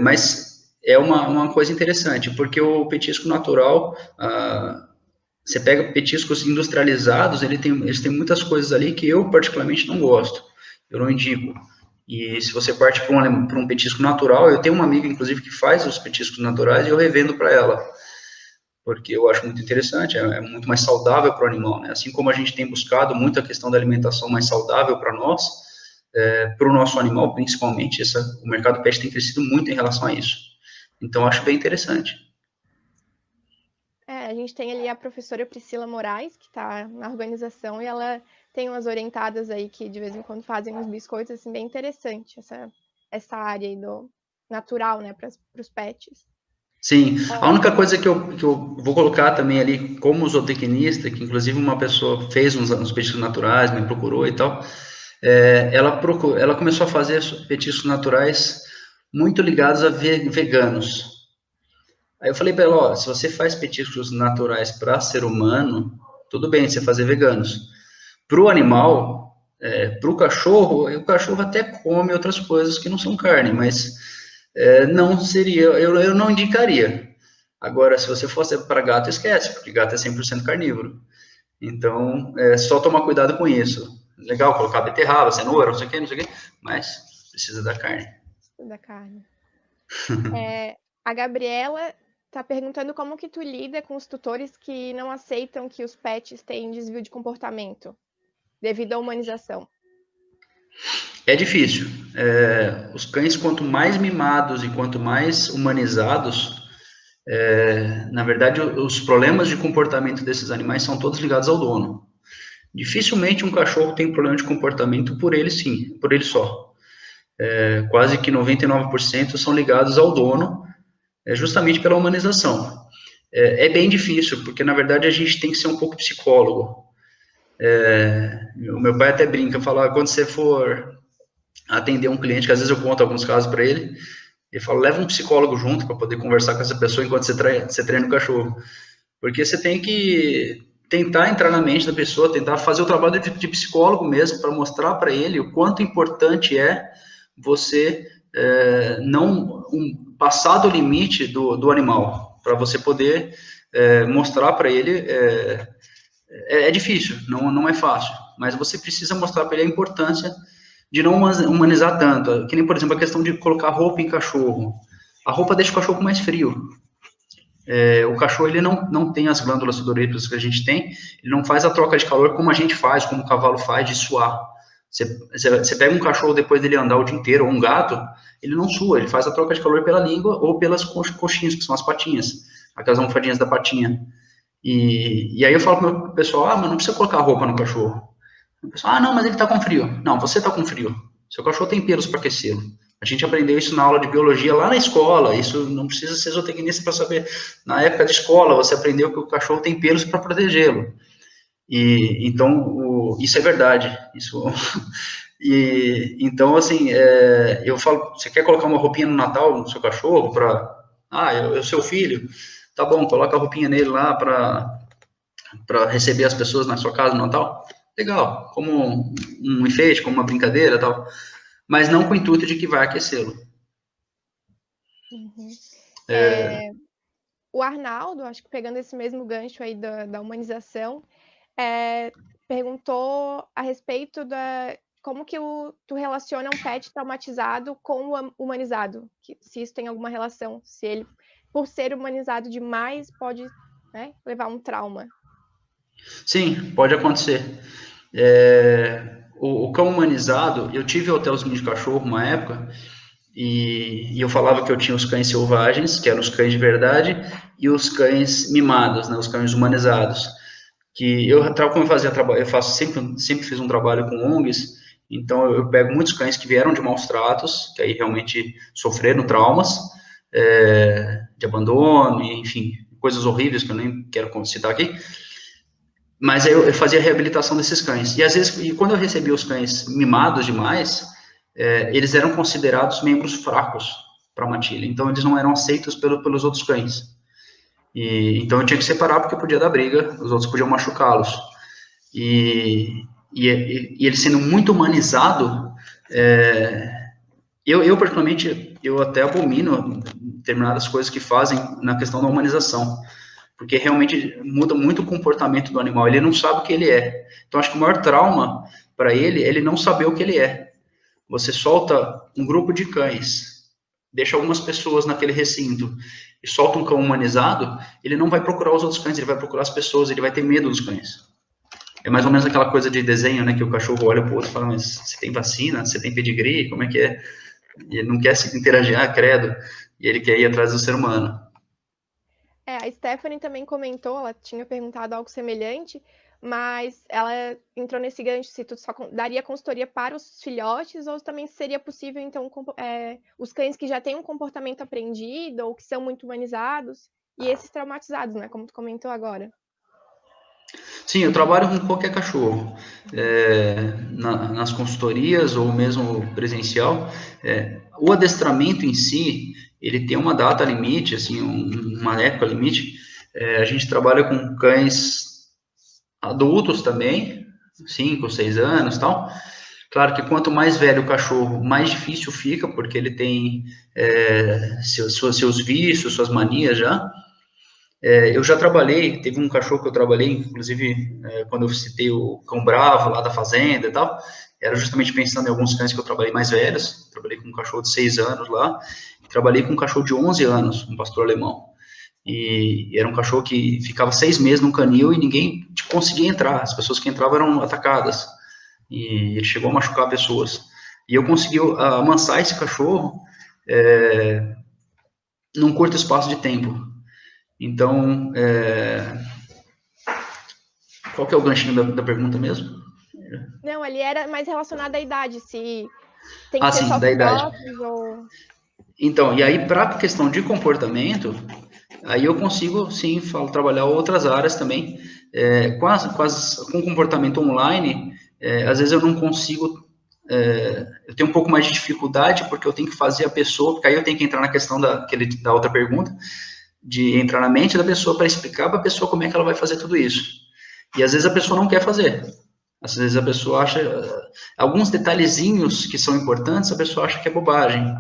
mas é uma coisa interessante, porque o petisco natural, você pega petiscos industrializados, eles têm muitas coisas ali que eu particularmente não gosto, eu não indico. E se você parte para um petisco natural, eu tenho uma amiga, inclusive, que faz os petiscos naturais e eu revendo para ela, porque eu acho muito interessante, é muito mais saudável para o animal, né? Assim como a gente tem buscado muito a questão da alimentação mais saudável para nós, para o nosso animal, principalmente, o mercado pet tem crescido muito em relação a isso. Então, eu acho bem interessante. A gente tem ali a professora Priscila Moraes, que está na organização, e ela tem umas orientadas aí que de vez em quando fazem uns biscoitos, assim, bem interessante, essa área aí do natural, né, para os pets. Sim, a única coisa que eu vou colocar também ali como zootecnista, que inclusive uma pessoa fez uns petiscos naturais, me procurou e tal, ela começou a fazer petiscos naturais muito ligados a veganos. Aí eu falei para ela, se você faz petiscos naturais para ser humano, tudo bem você fazer veganos. Para o animal, para o cachorro até come outras coisas que não são carne, mas não seria, eu não indicaria. Agora, se você fosse para gato, esquece, porque gato é 100% carnívoro. Então, só tomar cuidado com isso. legal colocar beterraba, cenoura, não sei o quê, mas precisa da carne. Da carne. A Gabriela está perguntando como que tu lida com os tutores que não aceitam que os pets têm desvio de comportamento devido à humanização. É difícil. Os cães, quanto mais mimados e quanto mais humanizados, na verdade, os problemas de comportamento desses animais são todos ligados ao dono. Dificilmente um cachorro tem problema de comportamento por ele só. Quase que 99% são ligados ao dono, justamente pela humanização. É bem difícil, porque na verdade a gente tem que ser um pouco psicólogo. O meu pai até brinca, fala, quando você for atender um cliente, que às vezes eu conto alguns casos para ele fala, leva um psicólogo junto para poder conversar com essa pessoa enquanto você treina o cachorro. Porque você tem que tentar entrar na mente da pessoa, tentar fazer o trabalho de psicólogo mesmo, para mostrar para ele o quanto importante é você não passar do limite do animal, para você poder mostrar para ele. É difícil, não é fácil, mas você precisa mostrar para ele a importância de não humanizar tanto, que nem, por exemplo, a questão de colocar roupa em cachorro. A roupa deixa o cachorro mais frio. O cachorro, ele não tem as glândulas sudoríparas que a gente tem, ele não faz a troca de calor como a gente faz, como o cavalo faz, de suar. Você pega um cachorro depois dele andar o dia inteiro, ou um gato, ele não sua, ele faz a troca de calor pela língua ou pelas coxinhas, que são as patinhas, aquelas almofadinhas da patinha. E aí eu falo pro meu pessoal, mas não precisa colocar roupa no cachorro. O pessoal, não, mas ele tá com frio. Não, você tá com frio. Seu cachorro tem pelos para aquecê-lo. A gente aprendeu isso na aula de biologia lá na escola. Isso não precisa ser zootecnista para saber. Na época de escola, você aprendeu que o cachorro tem pelos para protegê-lo. E então, isso é verdade. Então, assim, eu falo, você quer colocar uma roupinha no Natal no seu cachorro para, é o seu filho? Tá bom, coloca a roupinha nele lá para receber as pessoas na sua casa no Natal. Legal, como um enfeite, como uma brincadeira, tal, mas não com o intuito de que vai aquecê-lo. Uhum. O Arnaldo, acho que pegando esse mesmo gancho aí da humanização, perguntou a respeito como que tu relaciona um pet traumatizado com o humanizado, se isso tem alguma relação, se ele, por ser humanizado demais, pode levar a um trauma. Sim, pode acontecer. O cão humanizado, eu tive hotelzinho de cachorro uma época, e eu falava que eu tinha os cães selvagens, que eram os cães de verdade, e os cães mimados, né, os cães humanizados. Que como eu fazia trabalho, eu sempre fiz um trabalho com ONGs, então eu pego muitos cães que vieram de maus tratos, que aí realmente sofreram traumas, de abandono, enfim, coisas horríveis que eu nem quero citar aqui. Mas aí eu fazia a reabilitação desses cães. E às vezes, quando eu recebia os cães mimados demais, eles eram considerados membros fracos para a matilha. Então, eles não eram aceitos pelos outros cães. Então, eu tinha que separar porque podia dar briga, os outros podiam machucá-los. E ele sendo muito humanizado, eu particularmente, eu até abomino determinadas coisas que fazem na questão da humanização. Porque realmente muda muito o comportamento do animal, ele não sabe o que ele é. Então, acho que o maior trauma para ele é ele não saber o que ele é. Você solta um grupo de cães, deixa algumas pessoas naquele recinto, e solta um cão humanizado, ele não vai procurar os outros cães, ele vai procurar as pessoas, ele vai ter medo dos cães. É mais ou menos aquela coisa de desenho, né, que o cachorro olha pro outro e fala, mas você tem vacina? Você tem pedigree? Como é que é? E ele não quer se interagir, credo, e ele quer ir atrás do ser humano. A Stephanie também comentou, ela tinha perguntado algo semelhante, mas ela entrou nesse gancho, se tu só daria consultoria para os filhotes, ou também seria possível, então, os cães que já têm um comportamento aprendido, ou que são muito humanizados, e esses traumatizados, né, como tu comentou agora. Sim, eu trabalho com qualquer cachorro, nas consultorias ou mesmo presencial. O adestramento em si, ele tem uma data limite, assim, uma época limite. A gente trabalha com cães adultos também, 5, 6 anos, tal. Claro que quanto mais velho o cachorro, mais difícil fica, porque ele tem seus vícios, suas manias já. Eu já trabalhei, teve um cachorro que eu trabalhei, inclusive, quando eu citei o Cão Bravo lá da Fazenda e tal, era justamente pensando em alguns cães que eu trabalhei mais velhos. Trabalhei com um cachorro de 6 anos lá, e trabalhei com um cachorro de 11 anos, um pastor alemão. E era um cachorro que ficava 6 meses num canil e ninguém conseguia entrar, as pessoas que entravam eram atacadas, e ele chegou a machucar pessoas. E eu consegui amansar esse cachorro num curto espaço de tempo. Então, qual que é o ganchinho da pergunta mesmo? Não, ali era mais relacionado à idade, se tem que ser sim, só da idade. filhotes ou... Então, e aí para a questão de comportamento, aí eu consigo, sim, trabalhar outras áreas também. Com comportamento online, às vezes eu não consigo, eu tenho um pouco mais de dificuldade, porque eu tenho que fazer a pessoa, porque aí eu tenho que entrar na questão da outra pergunta, de entrar na mente da pessoa para explicar para a pessoa como é que ela vai fazer tudo isso. E às vezes a pessoa não quer fazer. Às vezes a pessoa acha, alguns detalhezinhos que são importantes, a pessoa acha que é bobagem.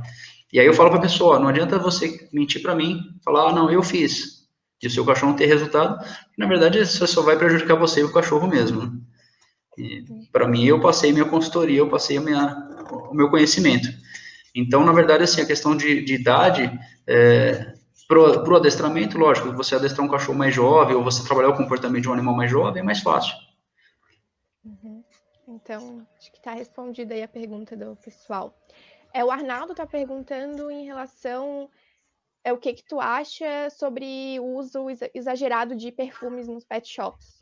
E aí eu falo para a pessoa, não adianta você mentir para mim, falar, não, eu fiz, e o seu cachorro não ter resultado, na verdade você só vai prejudicar você e o cachorro mesmo. Para mim, eu passei minha consultoria, eu passei o meu conhecimento. Então, na verdade, assim, a questão de idade, para o adestramento, lógico, você adestrar um cachorro mais jovem, ou você trabalhar o comportamento de um animal mais jovem, é mais fácil. Uhum. Então, acho que está respondida aí a pergunta do pessoal. O Arnaldo está perguntando em relação o que tu acha sobre o uso exagerado de perfumes nos pet shops.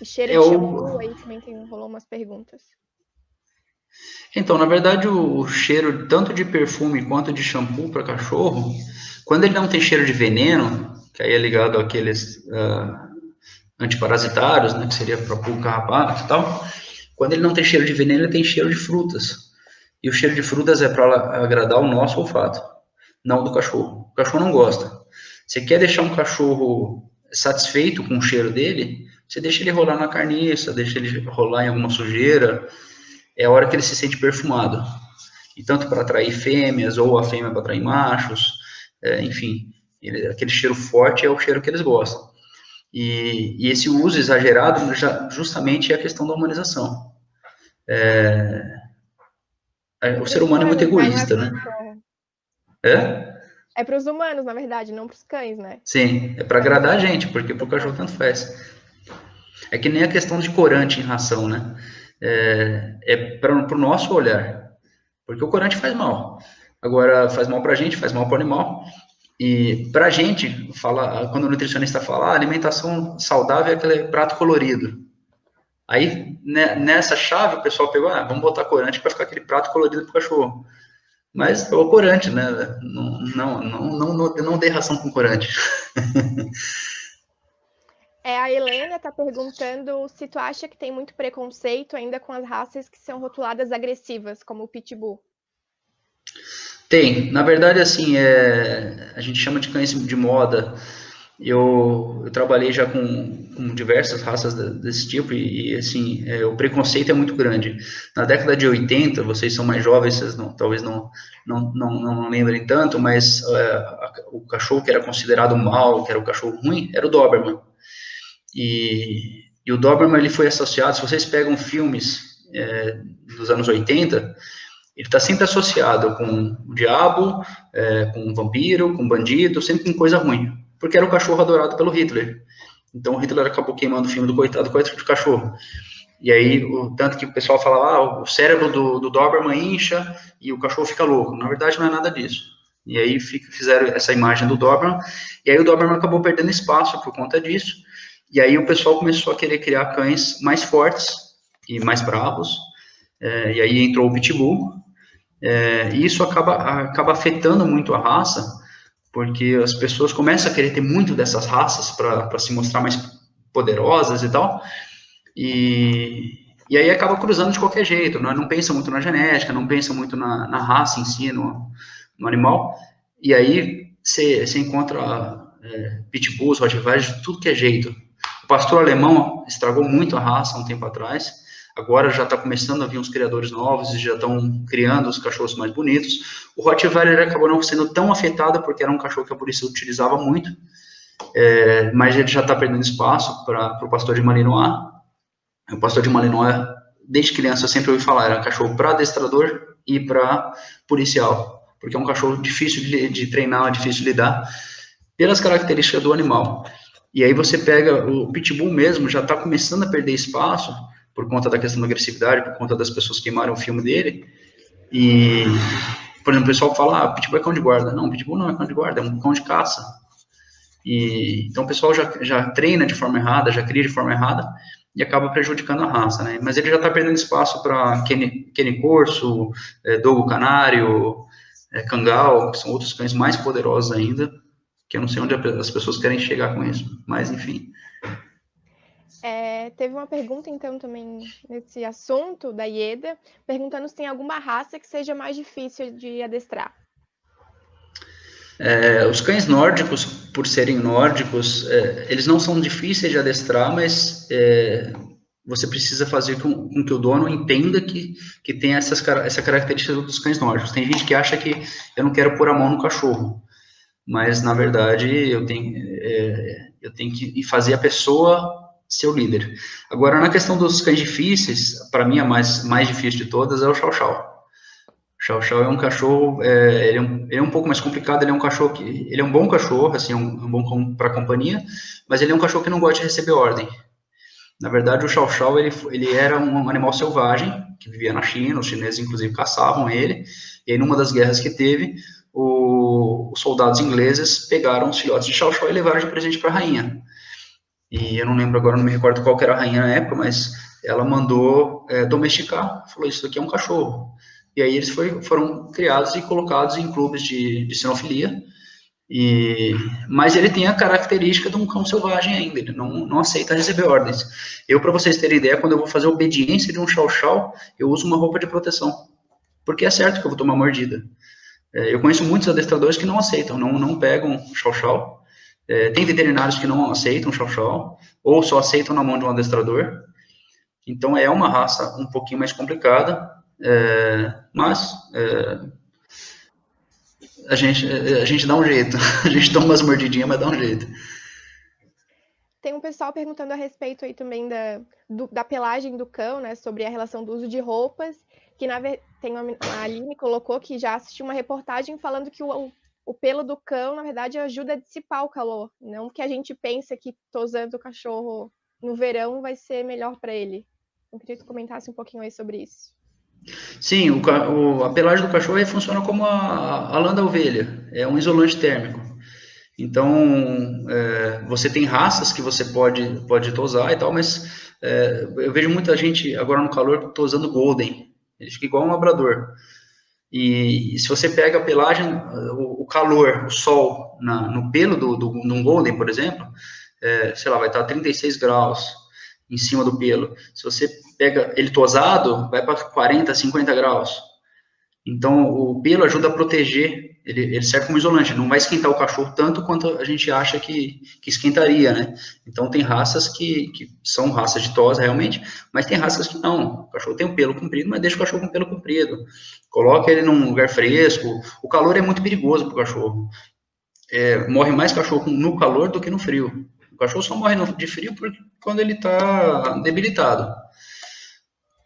E cheiro de shampoo, aí também rolou umas perguntas. Então, na verdade, o cheiro tanto de perfume quanto de shampoo para cachorro, quando ele não tem cheiro de veneno, que aí é ligado àqueles antiparasitários, né, que seria para pulga, carrapato e tal, quando ele não tem cheiro de veneno, ele tem cheiro de frutas. E o cheiro de frutas é para agradar o nosso olfato, não do cachorro. O cachorro não gosta. Você quer deixar um cachorro satisfeito com o cheiro dele, você deixa ele rolar na carniça, deixa ele rolar em alguma sujeira, é a hora que ele se sente perfumado. E tanto para atrair fêmeas, ou a fêmea para atrair machos, enfim, aquele cheiro forte é o cheiro que eles gostam. E esse uso exagerado justamente é a questão da humanização. O ser humano é muito egoísta, né? É para os humanos, na verdade, não para os cães, né? Sim, é para agradar a gente, porque para o cachorro tanto faz. É que nem a questão de corante em ração, né? Para o nosso olhar, porque o corante faz mal. Agora, faz mal para a gente, faz mal para o animal. E para a gente, quando o nutricionista fala, alimentação saudável é aquele prato colorido. Aí, nessa chave, o pessoal pegou, vamos botar corante para ficar aquele prato colorido para o cachorro. Mas é o corante, né? Não dê ração com corante. A Helena está perguntando se tu acha que tem muito preconceito ainda com as raças que são rotuladas agressivas, como o Pitbull. Tem. Na verdade, assim, a gente chama de cães de moda. Eu trabalhei já com diversas raças desse tipo e assim, o preconceito é muito grande. Na década de 80, vocês são mais jovens, vocês talvez não lembrem tanto, mas o cachorro que era considerado mal, que era o cachorro ruim, era o Doberman. E o Doberman, ele foi associado, se vocês pegam filmes dos anos 80, ele está sempre associado com o diabo, com o vampiro, com o bandido, sempre com coisa ruim, porque era o cachorro adorado pelo Hitler. Então o Hitler acabou queimando o filme do coitado de cachorro. E aí, tanto que o pessoal falava, o cérebro do Doberman incha e o cachorro fica louco. Na verdade, não é nada disso. E aí fizeram essa imagem do Doberman, e aí o Doberman acabou perdendo espaço por conta disso. E aí o pessoal começou a querer criar cães mais fortes e mais bravos. E aí entrou o Pitbull. E isso acaba afetando muito a raça, porque as pessoas começam a querer ter muito dessas raças para se mostrar mais poderosas e tal, e aí acaba cruzando de qualquer jeito, não pensa muito na genética, não pensa muito na raça em si, no animal, e aí você encontra pitbulls, rottweilers, de tudo que é jeito. O pastor alemão estragou muito a raça há um tempo atrás, Agora já está começando a vir uns criadores novos e já estão criando os cachorros mais bonitos. O Rottweiler acabou não sendo tão afetado, porque era um cachorro que a polícia utilizava muito, mas ele já está perdendo espaço para o pastor de Malinois. O pastor de Malinois, desde criança, eu sempre ouvi falar, era um cachorro para adestrador e para policial, porque é um cachorro difícil de treinar, difícil de lidar, pelas características do animal. E aí você pega o Pitbull mesmo, já está começando a perder espaço, por conta da questão da agressividade, por conta das pessoas que queimaram o filme dele. E, por exemplo, o pessoal fala, ah, Pitbull é cão de guarda. Não, Pitbull não é cão de guarda, é um cão de caça. Então o pessoal já treina de forma errada, já cria de forma errada, e acaba prejudicando a raça, né? Mas ele já está perdendo espaço para Kenny Corso, Dogo Canário, Kangal, que são outros cães mais poderosos ainda, que eu não sei onde as pessoas querem chegar com isso, mas enfim. Teve uma pergunta, então, também nesse assunto, da Ieda, perguntando se tem alguma raça que seja mais difícil de adestrar. Os cães nórdicos, por serem nórdicos, eles não são difíceis de adestrar, mas você precisa fazer com que o dono entenda que tem essa característica dos cães nórdicos. Tem gente que acha que eu não quero pôr a mão no cachorro, mas, na verdade, eu tenho que fazer a pessoa ser o líder. Agora, na questão dos cães difíceis, para mim, a mais difícil de todas é o Chow Chow. Chow Chow é um cachorro, ele é um pouco mais complicado, ele é um cachorro ele é um bom cachorro, assim, um bom para companhia, mas ele é um cachorro que não gosta de receber ordem. Na verdade, o Chow Chow, ele era um animal selvagem, que vivia na China, os chineses, inclusive, caçavam ele, e aí, numa das guerras que teve, os soldados ingleses pegaram os filhotes de Chow Chow e levaram de presente para a rainha. E eu não lembro agora, não me recordo qual que era a rainha na época, mas ela mandou domesticar, falou, isso aqui é um cachorro. E aí eles foram criados e colocados em clubes de sinofilia, mas ele tem a característica de um cão selvagem ainda, ele não aceita receber ordens. Para vocês terem ideia, quando eu vou fazer obediência de um Chow Chow, eu uso uma roupa de proteção, porque é certo que eu vou tomar mordida. Eu conheço muitos adestradores que não aceitam, não pegam Chow Chow. Tem veterinários que não aceitam Chow Chow, ou só aceitam na mão de um adestrador. Então, é uma raça um pouquinho mais complicada, mas a gente dá um jeito. A gente toma umas mordidinhas, mas dá um jeito. Tem um pessoal perguntando a respeito aí também da pelagem do cão, né, sobre a relação do uso de roupas, que a Aline colocou que já assistiu uma reportagem falando que o pelo do cão, na verdade, ajuda a dissipar o calor. Não que a gente pense que tosando o cachorro no verão vai ser melhor para ele. Eu queria que tu comentasse um pouquinho aí sobre isso. Sim, a pelagem do cachorro funciona como a lã da ovelha. É um isolante térmico. Então, você tem raças que você pode tosar e tal, mas eu vejo muita gente agora no calor tosando Golden. Ele fica igual um labrador. E se você pega a pelagem, o calor, o sol no pelo de um Golden, por exemplo, sei lá, vai estar 36 graus em cima do pelo. Se você pega ele tosado, vai para 40, 50 graus. Então, o pelo ajuda a proteger, ele serve como isolante, não vai esquentar o cachorro tanto quanto a gente acha que esquentaria, né? Então, tem raças que são raças de tosa, realmente, mas tem raças que não. O cachorro tem o pelo comprido, mas deixa o cachorro com o pelo comprido. Coloca ele num lugar fresco. O calor é muito perigoso para o cachorro. Morre mais cachorro no calor do que no frio. O cachorro só morre de frio quando ele está debilitado.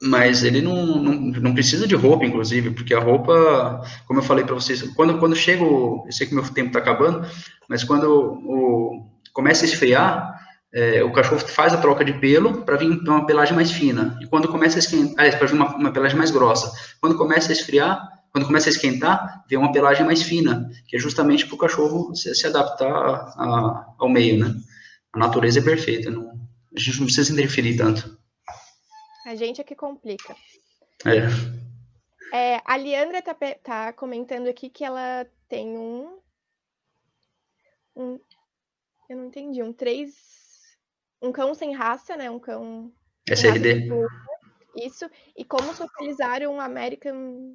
Mas ele não precisa de roupa, inclusive, porque a roupa, como eu falei para vocês, quando chega, eu sei que meu tempo está acabando, mas quando começa a esfriar, o cachorro faz a troca de pelo para vir uma pelagem mais fina. E quando começa a esquentar, para vir uma pelagem mais grossa. Quando começa a esfriar, quando começa a esquentar, vem uma pelagem mais fina, que é justamente para o cachorro se adaptar ao meio, né? A natureza é perfeita, a gente não precisa interferir tanto. A gente é que complica. É. A Leandra tá comentando aqui que ela tem um eu não entendi, um cão sem raça, né? Um cão SRD. Isso. E como socializar um American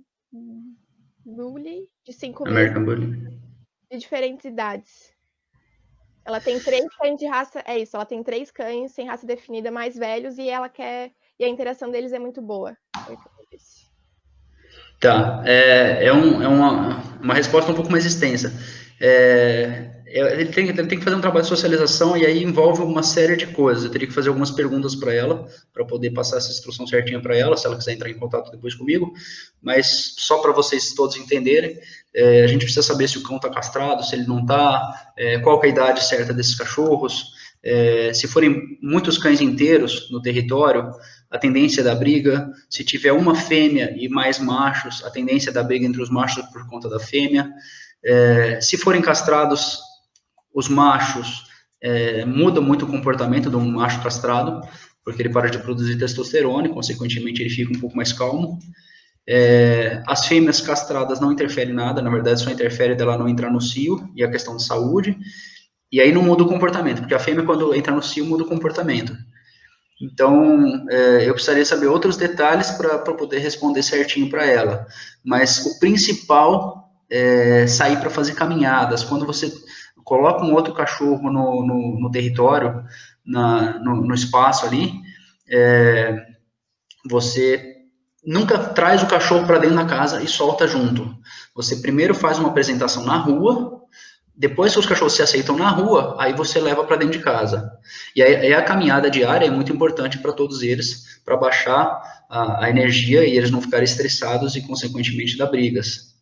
Bully de 5 American meses Bully. de diferentes idades. Ela tem 3 cães de raça, ela tem 3 cães sem raça definida mais velhos e ela quer e a interação deles é muito boa. Foi o que eu disse. Tá, é uma resposta um pouco mais extensa. Ele tem que fazer um trabalho de socialização e aí envolve uma série de coisas. Eu teria que fazer algumas perguntas para ela, para poder passar essa instrução certinha para ela, se ela quiser entrar em contato depois comigo. Mas só para vocês todos entenderem, a gente precisa saber se o cão está castrado, se ele não está, qual que é a idade certa desses cachorros. Se forem muitos cães inteiros no território, a tendência da briga, se tiver uma fêmea e mais machos, a tendência da briga entre os machos por conta da fêmea. Se forem castrados, os machos mudam muito o comportamento de um macho castrado, porque ele para de produzir testosterona e, consequentemente, ele fica um pouco mais calmo. As fêmeas castradas não interferem nada, na verdade, só interfere dela não entrar no cio e a questão de saúde. E aí não muda o comportamento, porque a fêmea, quando entra no cio, muda o comportamento. Então, eu precisaria saber outros detalhes para poder responder certinho para ela. Mas o principal é sair para fazer caminhadas. Quando você coloca um outro cachorro no território, no espaço ali, você nunca traz o cachorro para dentro da casa e solta junto. Você primeiro faz uma apresentação na rua. Depois que os cachorros se aceitam na rua, aí você leva para dentro de casa. E aí a caminhada diária é muito importante para todos eles, para baixar a energia e eles não ficarem estressados e, consequentemente, dar brigas.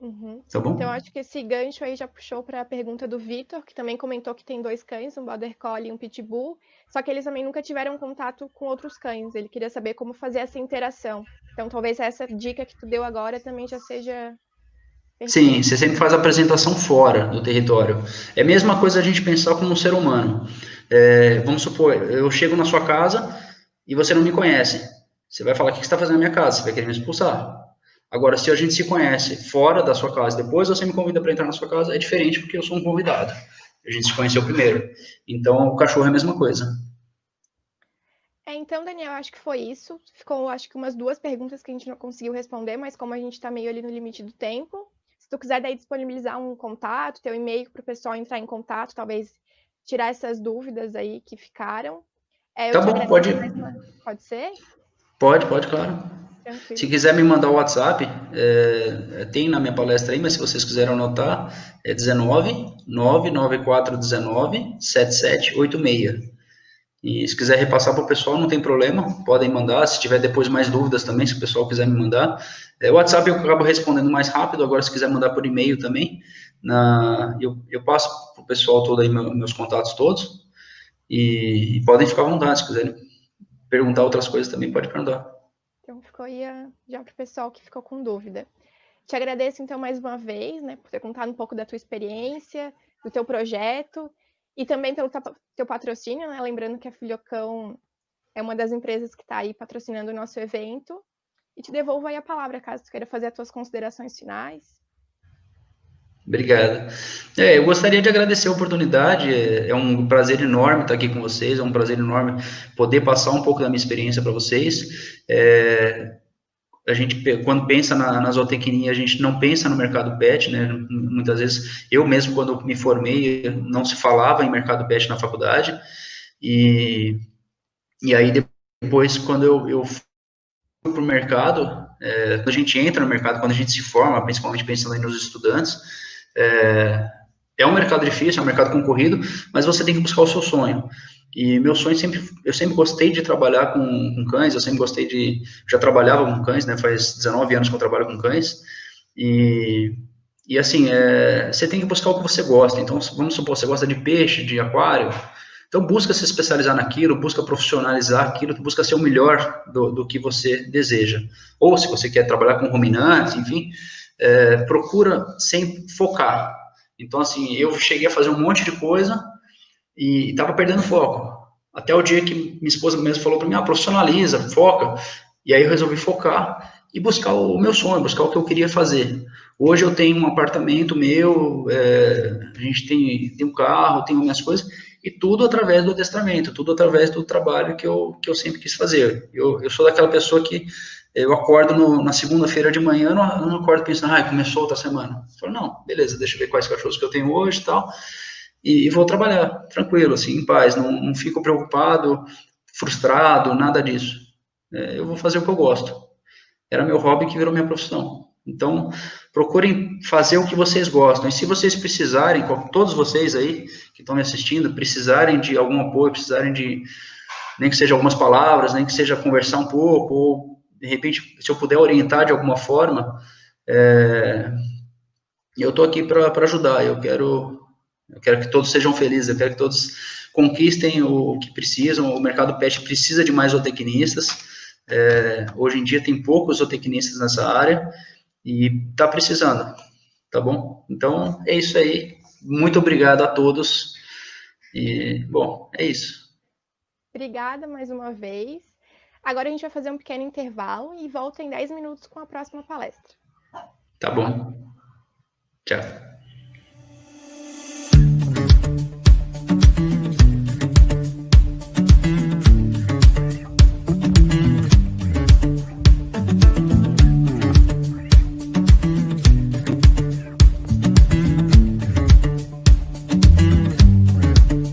Uhum. Tá bom? Então, acho que esse gancho aí já puxou para a pergunta do Vitor, que também comentou que tem 2 cães, um Border Collie e um Pitbull, só que eles também nunca tiveram contato com outros cães. Ele queria saber como fazer essa interação. Então, talvez essa dica que tu deu agora também já seja... Sim, você sempre faz a apresentação fora do território. É a mesma coisa a gente pensar como um ser humano. Vamos supor, eu chego na sua casa e você não me conhece. Você vai falar, o que você está fazendo na minha casa? Você vai querer me expulsar. Agora, se a gente se conhece fora da sua casa, depois você me convida para entrar na sua casa, é diferente porque eu sou um convidado. A gente se conheceu primeiro. Então, o cachorro é a mesma coisa. Então, Daniel, acho que foi isso. Ficou, acho que umas 2 perguntas que a gente não conseguiu responder, mas como a gente está meio ali no limite do tempo, se tu quiser daí disponibilizar um contato, teu e-mail para o pessoal entrar em contato, talvez tirar essas dúvidas aí que ficaram. Tá bom, pode. Pode ser? Pode, claro. Tranquilo. Se quiser me mandar o WhatsApp, tem na minha palestra aí, mas se vocês quiserem anotar, é 19-99419-7786. E se quiser repassar para o pessoal, não tem problema, podem mandar. Se tiver depois mais dúvidas também, se o pessoal quiser me mandar. O WhatsApp eu acabo respondendo mais rápido, agora se quiser mandar por e-mail também, eu passo para o pessoal todo aí meus contatos todos, e podem ficar à vontade, se quiserem perguntar outras coisas também, pode perguntar. Então, ficou aí já para o pessoal que ficou com dúvida. Te agradeço, então, mais uma vez, né, por ter contado um pouco da tua experiência, do teu projeto, e também pelo teu patrocínio, né? Lembrando que a Filhocão é uma das empresas que está aí patrocinando o nosso evento. E te devolvo aí a palavra, caso tu queira fazer as tuas considerações finais. Obrigado. Eu gostaria de agradecer a oportunidade, é um prazer enorme estar aqui com vocês, é um prazer enorme poder passar um pouco da minha experiência para vocês. A gente, quando pensa na zootecnia, a gente não pensa no mercado pet, né? Muitas vezes, eu mesmo, quando me formei, não se falava em mercado pet na faculdade, e aí depois, quando eu fui para o mercado, quando a gente entra no mercado, quando a gente se forma, principalmente pensando nos estudantes, é um mercado difícil, é um mercado concorrido, mas você tem que buscar o seu sonho. E meu sonho eu sempre gostei de trabalhar com cães, eu sempre gostei já trabalhava com cães, né, faz 19 anos que eu trabalho com cães, e assim, você tem que buscar o que você gosta. Então, vamos supor, você gosta de peixe, de aquário, então busca se especializar naquilo, busca profissionalizar aquilo, busca ser o melhor do que você deseja. Ou se você quer trabalhar com ruminantes, enfim, procura sempre focar. Então, assim, eu cheguei a fazer um monte de coisa e estava perdendo foco. Até o dia que minha esposa mesmo falou para mim, profissionaliza, foca. E aí eu resolvi focar e buscar o meu sonho, buscar o que eu queria fazer. Hoje eu tenho um apartamento meu, a gente tem um carro, tenho minhas coisas, e tudo através do adestramento, tudo através do trabalho que eu sempre quis fazer. Eu sou daquela pessoa que eu acordo na segunda-feira de manhã, não acordo pensando, começou outra semana. Eu falo, não, beleza, deixa eu ver quais cachorros que eu tenho hoje e tal, e vou trabalhar, tranquilo, assim, em paz, não fico preocupado, frustrado, nada disso. Eu vou fazer o que eu gosto. Era meu hobby que virou minha profissão. Então, procurem fazer o que vocês gostam. E se vocês precisarem, todos vocês aí que estão me assistindo, precisarem de algum apoio, precisarem de, nem que seja algumas palavras, nem que seja conversar um pouco, ou, de repente, se eu puder orientar de alguma forma, eu estou aqui para ajudar. Eu quero que todos sejam felizes, eu quero que todos conquistem o que precisam. O mercado pet precisa de mais zootecnistas. Hoje em dia tem poucos zootecnistas nessa área e está precisando, tá bom? Então, é isso aí. Muito obrigado a todos. E, bom, é isso. Obrigada mais uma vez. Agora a gente vai fazer um pequeno intervalo e volta em 10 minutos com a próxima palestra. Tá bom. Tchau.